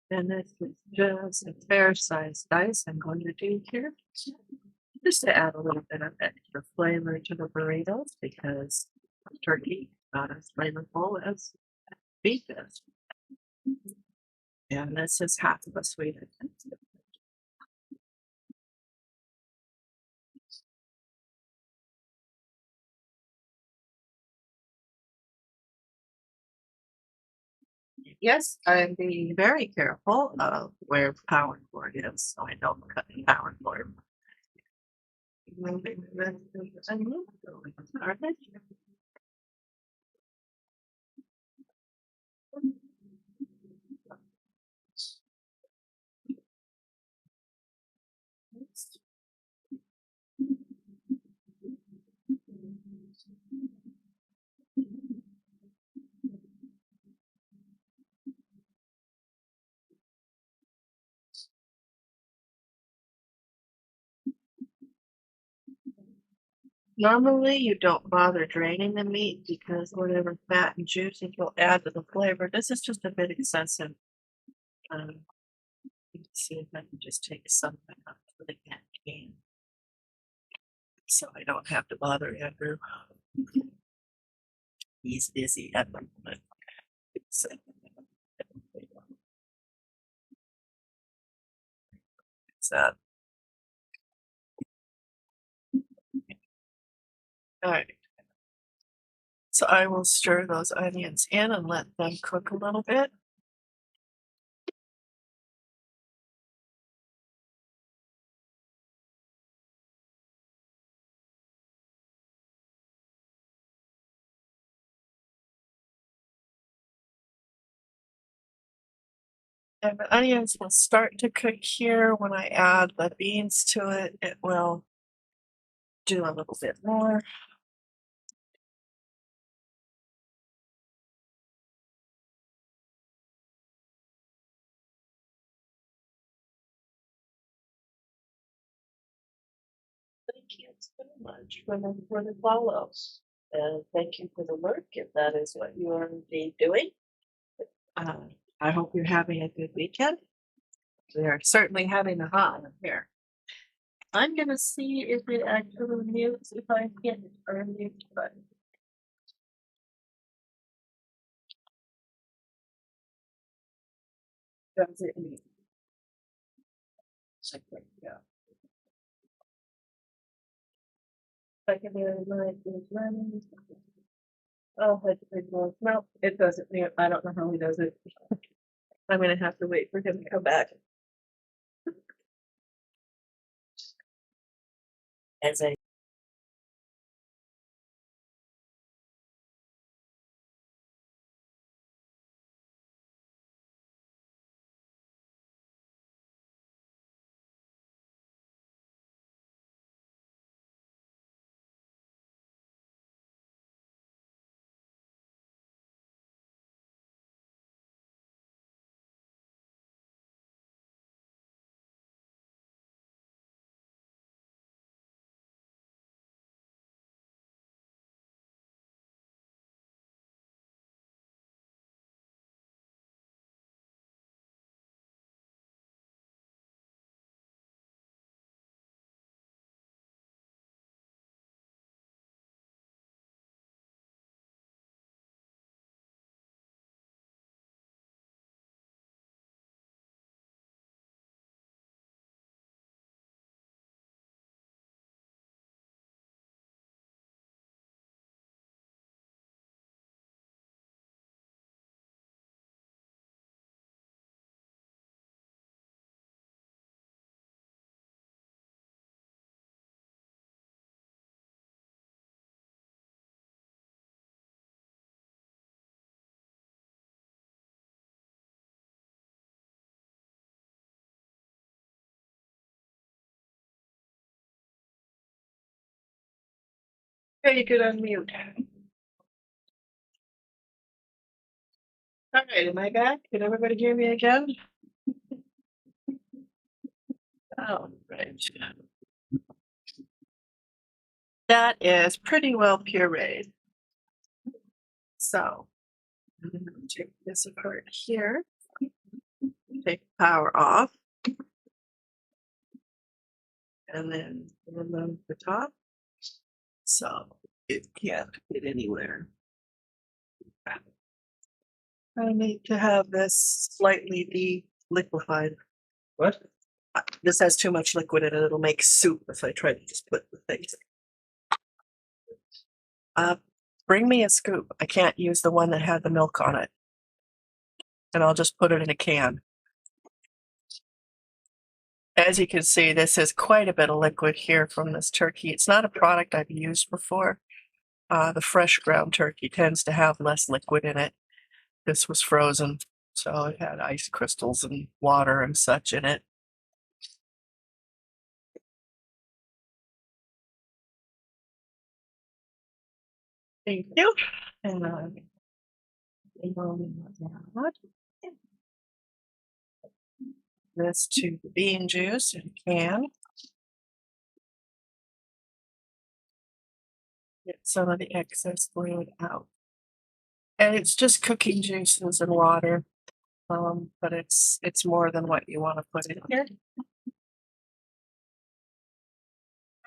And this is just a fair sized dice I'm going to do here. Just to add a little bit of extra flavor to the burritos because turkey is not as flavorful as beef is. And this is half of a sweet onion. Yes, I'm being very careful of where power cord is, so I don't cut the power cord. Moving the rest of the onion, so we can start it. Normally, you don't bother draining the meat because whatever fat and juices will add to the flavor. This is just a bit excessive. Let's see if I can just take some out of the can. so I don't have to bother Andrew. He's busy at the moment. So, so, all right. So I will stir those onions in and let them cook a little bit. And the onions will start to cook here. When I add the beans to it, it will do a little bit more. Thank you so much for the follows. And thank you for the work if that is what you are indeed doing. I hope you're having a good weekend. We are certainly having a hot one here. I'm going to see if it actually mutes if I hit or mute button. Does it mute? Check it out. Secondary light is running. Oh, Hedgepigs. No, it doesn't mute. I don't know how he does it. I'm going to have to wait for him to come back. As I you could unmute. All right, am I back? Can everybody hear me again? Oh, right. That is pretty well pureed. So I'm going to take this apart here. Take the power off. And then remove the top. So it can't get anywhere. I need to have this slightly de-liquefied. What? This has too much liquid in it. It'll make soup if I try to just put the things. Bring me a scoop. I can't use the one that had the milk on it. And I'll just put it in a can. As you can see, this is quite a bit of liquid here from this turkey. It's not a product I've used before. The fresh ground turkey tends to have less liquid in it. This was frozen, so it had ice crystals and water and such in it. Thank you. And this to the bean juice in a can. Get some of the excess fluid out. And it's just cooking juices and water, but it's more than what you want to put in here.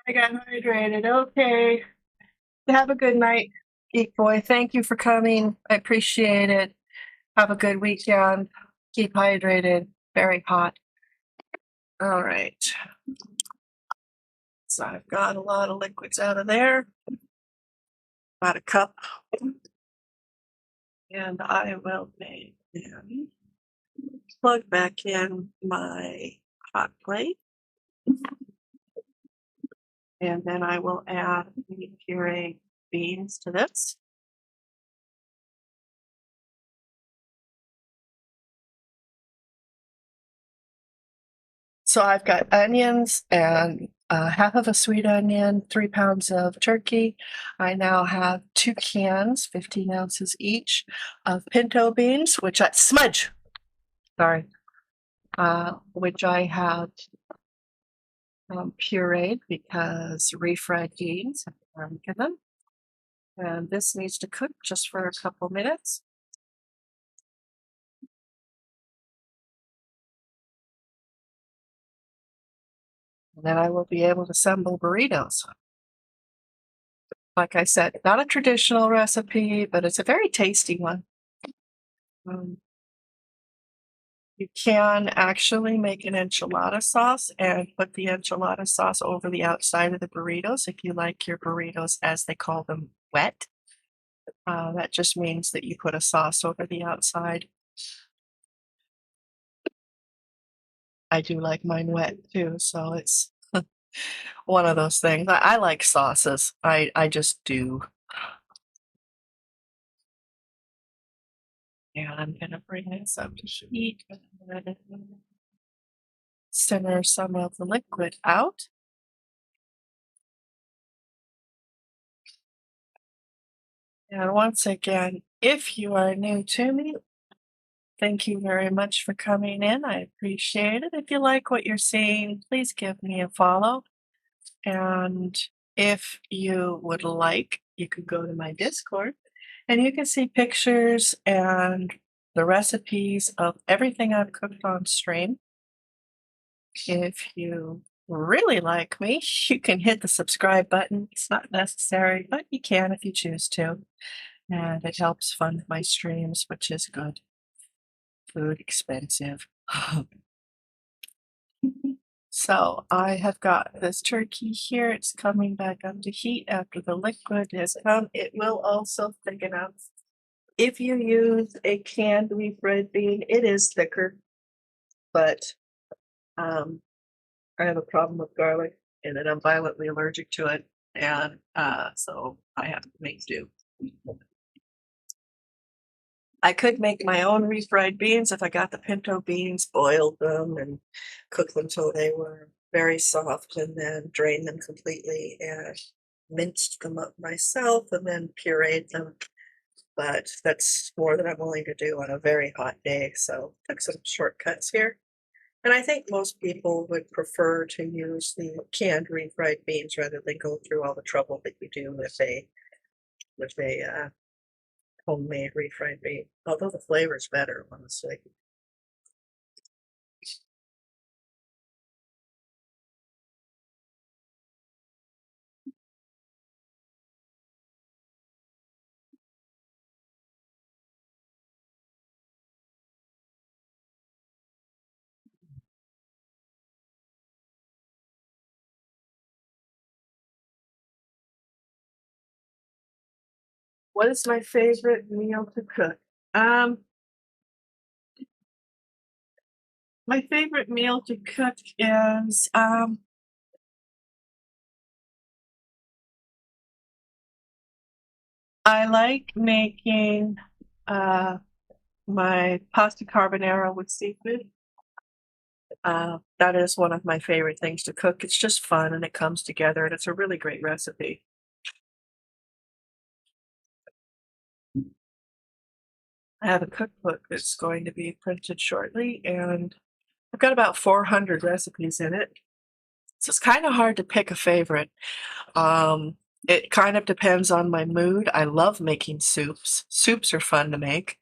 I got hydrated. Okay. Have a good night, Geek Boy. Thank you for coming. I appreciate it. Have a good weekend. Keep hydrated. Very hot. All right. So I've got a lot of liquids out of there. About a cup. And I will make them plug back in my hot plate. And then I will add the pureed beans to this. So I've got onions and half of a sweet onion, 3 pounds of turkey. I now have 2 cans, 15 ounces each, of pinto beans, which I smudge. Sorry, which I have pureed because refried beans have broken them. And this needs to cook just for a couple minutes. And then I will be able to assemble burritos. Like I said, not a traditional recipe, but it's a very tasty one. You can actually make an enchilada sauce and put the enchilada sauce over the outside of the burritos if you like your burritos, as they call them, wet. That just means that you put a sauce over the outside. I do like mine wet too, so it's one of those things. I like sauces. I just do. And I'm gonna bring this up to heat. Simmer some of the liquid out. And once again, if you are new to me, thank you very much for coming in. I appreciate it. If you like what you're seeing, please give me a follow. And if you would like, you could go to my Discord and you can see pictures and the recipes of everything I've cooked on stream. If you really like me, you can hit the subscribe button. It's not necessary, but you can if you choose to. And it helps fund my streams, which is good. Food expensive. So I have got this turkey here. It's coming back up to heat after the liquid has come. It will also thicken up. If you use a canned refried bean, it is thicker, but I have a problem with garlic and then I'm violently allergic to it. And so I have to make do. I could make my own refried beans if I got the pinto beans, boiled them, and cooked them till they were very soft, and then drained them completely and minced them up myself, and then pureed them. But that's more than I'm willing to do on a very hot day, so took some shortcuts here. And I think most people would prefer to use the canned refried beans rather than go through all the trouble that you do with a homemade refried bean, although the flavor's better, honestly. What is my favorite meal to cook? My favorite meal to cook is I like making my pasta carbonara with seafood. That is one of my favorite things to cook. It's just fun and it comes together and it's a really great recipe. I have a cookbook that's going to be printed shortly and I've got about 400 recipes in it. So it's kind of hard to pick a favorite. It kind of depends on my mood. I love making soups. Soups are fun to make.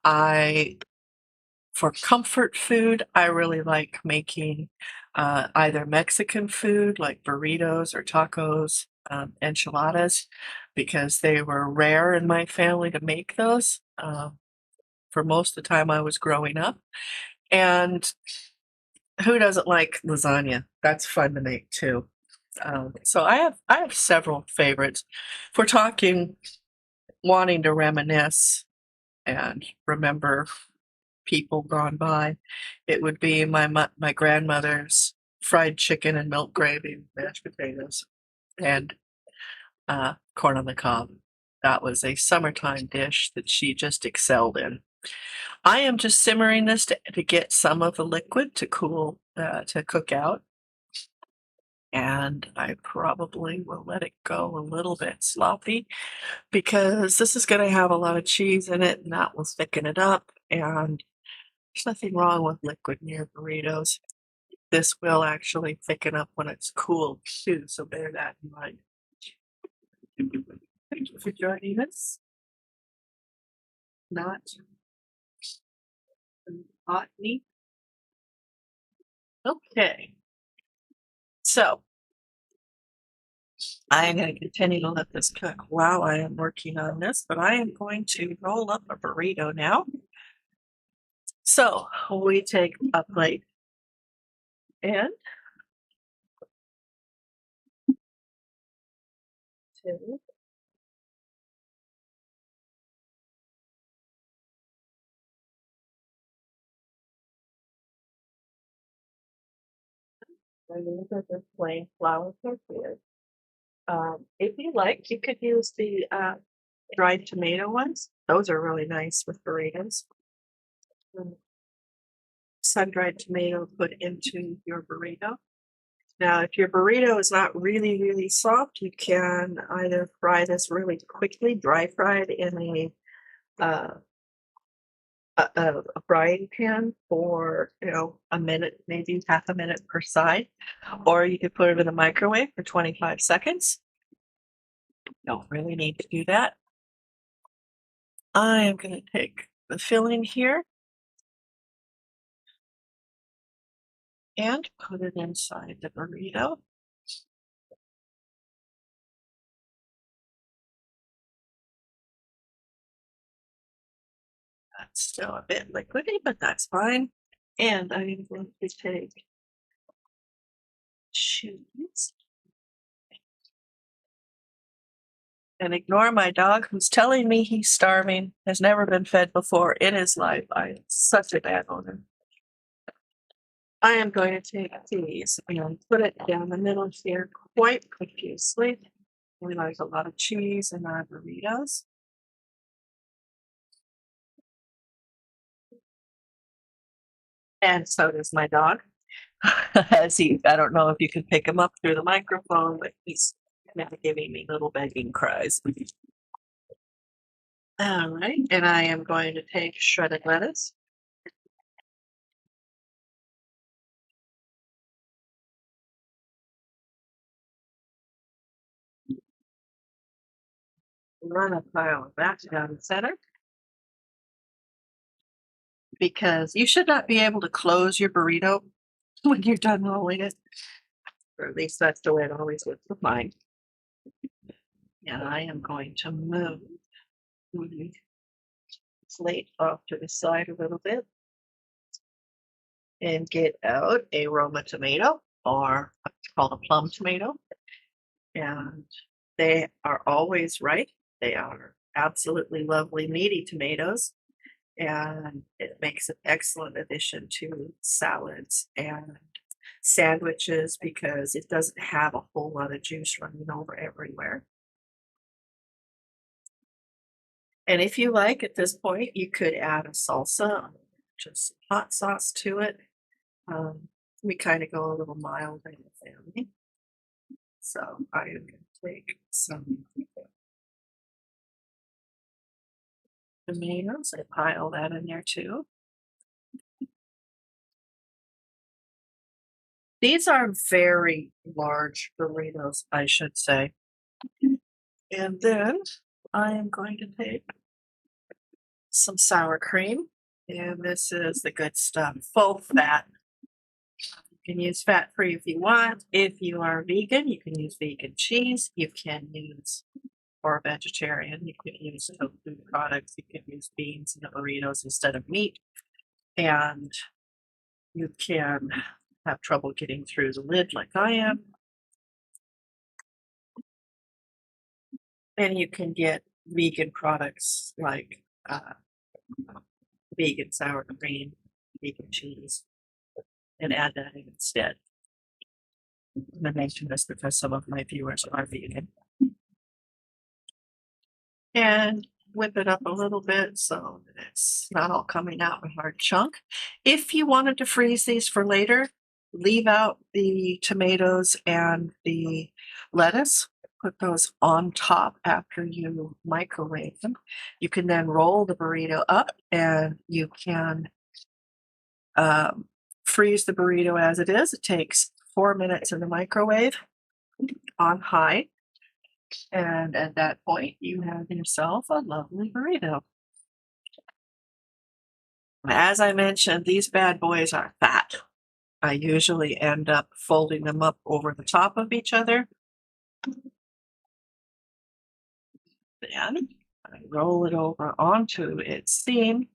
For comfort food, I really like making either Mexican food like burritos or tacos, enchiladas, because they were rare in my family to make those for most of the time I was growing up. And who doesn't like lasagna? That's fun to make too. So I have several favorites. If we're talking wanting to reminisce and remember people gone by, it would be my grandmother's fried chicken and milk gravy, mashed potatoes, and corn on the cob. That was a summertime dish that she just excelled in. I am just simmering this to get some of the liquid to cool, to cook out. And I probably will let it go a little bit sloppy because this is going to have a lot of cheese in it and that will thicken it up. And there's nothing wrong with liquid near burritos. This will actually thicken up when it's cooled too, so bear that in mind. Thank you for joining us. Not hot meat. Okay. So I am going to continue to let this cook while I am working on this, but I am going to roll up a burrito now. So we take a plate and two, and these are just plain flour tortillas. If you like, you could use the dried tomato ones. Those are really nice with burritos. Sun-dried tomato put into your burrito. Now, if your burrito is not really, really soft, you can either fry this really quickly, dry fried in a frying pan for, a minute, maybe half a minute per side, or you could put it in the microwave for 25 seconds. Don't really need to do that. I am going to take the filling here and put it inside the burrito. That's still a bit liquidy, but that's fine. And I am going to take cheese and ignore my dog who's telling me he's starving, has never been fed before in his life. I am such a bad owner. I am going to take these and put it down the middle here quite profusely. We like a lot of cheese in our burritos. And so does my dog. I don't know if you can pick him up through the microphone, but he's now giving me little begging cries. All right, and I am going to take shredded lettuce. Run a pile of that down the center. Because you should not be able to close your burrito when you're done rolling it. Or at least that's the way it always was with mine. And I am going to move the plate off to the side a little bit and get out a Roma tomato, or what's called a plum tomato. And they are always right. They are absolutely lovely, meaty tomatoes. And it makes an excellent addition to salads and sandwiches because it doesn't have a whole lot of juice running over everywhere. And if you like, at this point, you could add a salsa, just hot sauce to it. We kind of go a little mild in the family. So I am going to take some tomatoes and pile that in there too. These are very large burritos, I should say. And then I am going to take some sour cream. And this is the good stuff, full fat. You can use fat-free if you want. If you are vegan, you can use vegan cheese. You can use, or vegetarian, you can use tofu products. You can use beans in the burritos instead of meat. And you can have trouble getting through the lid like I am. And you can get vegan products like vegan sour cream, vegan cheese, and add that in instead. I mention this because some of my viewers are vegan. And whip it up a little bit so that it's not all coming out in a hard chunk. If you wanted to freeze these for later, leave out the tomatoes and the lettuce. Put those on top after you microwave them. You can then roll the burrito up and you can freeze the burrito as it is. It takes 4 minutes in the microwave on high. And at that point, you have yourself a lovely burrito. As I mentioned, these bad boys are fat. I usually end up folding them up over the top of each other. Then I roll it over onto its seam.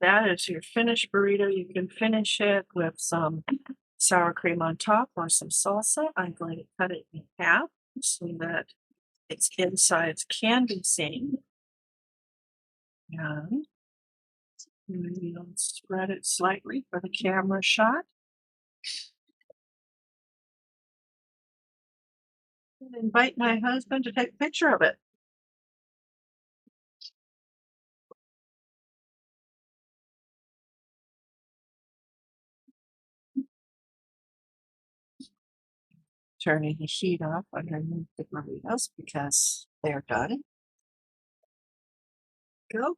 That is your finished burrito. You can finish it with some sour cream on top or some salsa. I'm going to cut it in half so that its insides can be seen. And we'll spread it slightly for the camera shot. And invite my husband to take a picture of it. Turning the sheet off underneath the burritos because they're done. Go.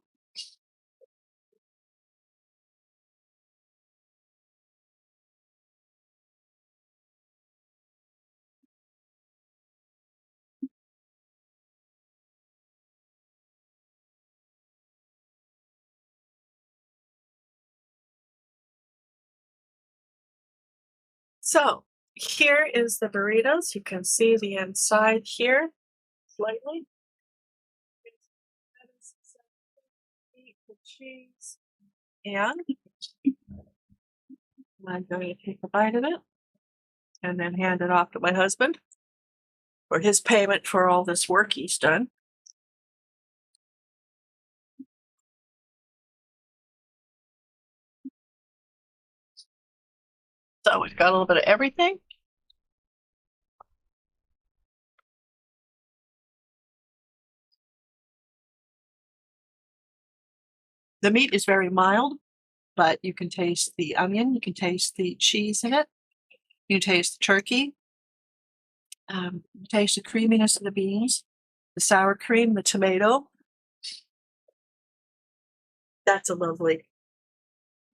So here is the burritos. You can see the inside here slightly. The cheese. And I'm going to take a bite of it and then hand it off to my husband for his payment for all this work he's done. So we've got a little bit of everything. The meat is very mild, but you can taste the onion, you can taste the cheese in it, you can taste the turkey, you taste the creaminess of the beans, the sour cream, the tomato. That's a lovely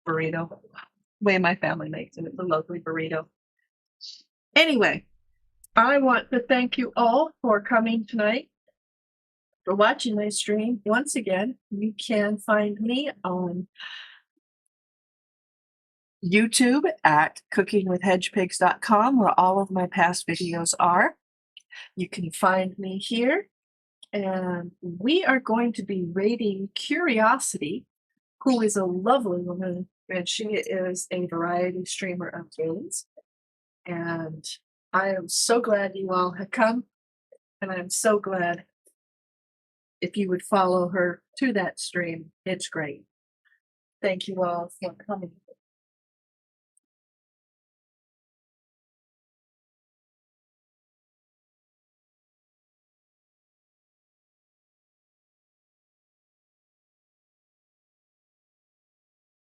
burrito. The way my family makes it, it's a lovely burrito. Anyway, I want to thank you all for coming tonight, for watching my stream. Once again, you can find me on YouTube at cookingwithhedgepigs.com, where all of my past videos are. You can find me here, and we are going to be rating Curiosity, who is a lovely woman, and she is a variety streamer of games. And I am so glad you all have come, and I'm so glad if you would follow her to that stream. It's great. Thank you all for coming.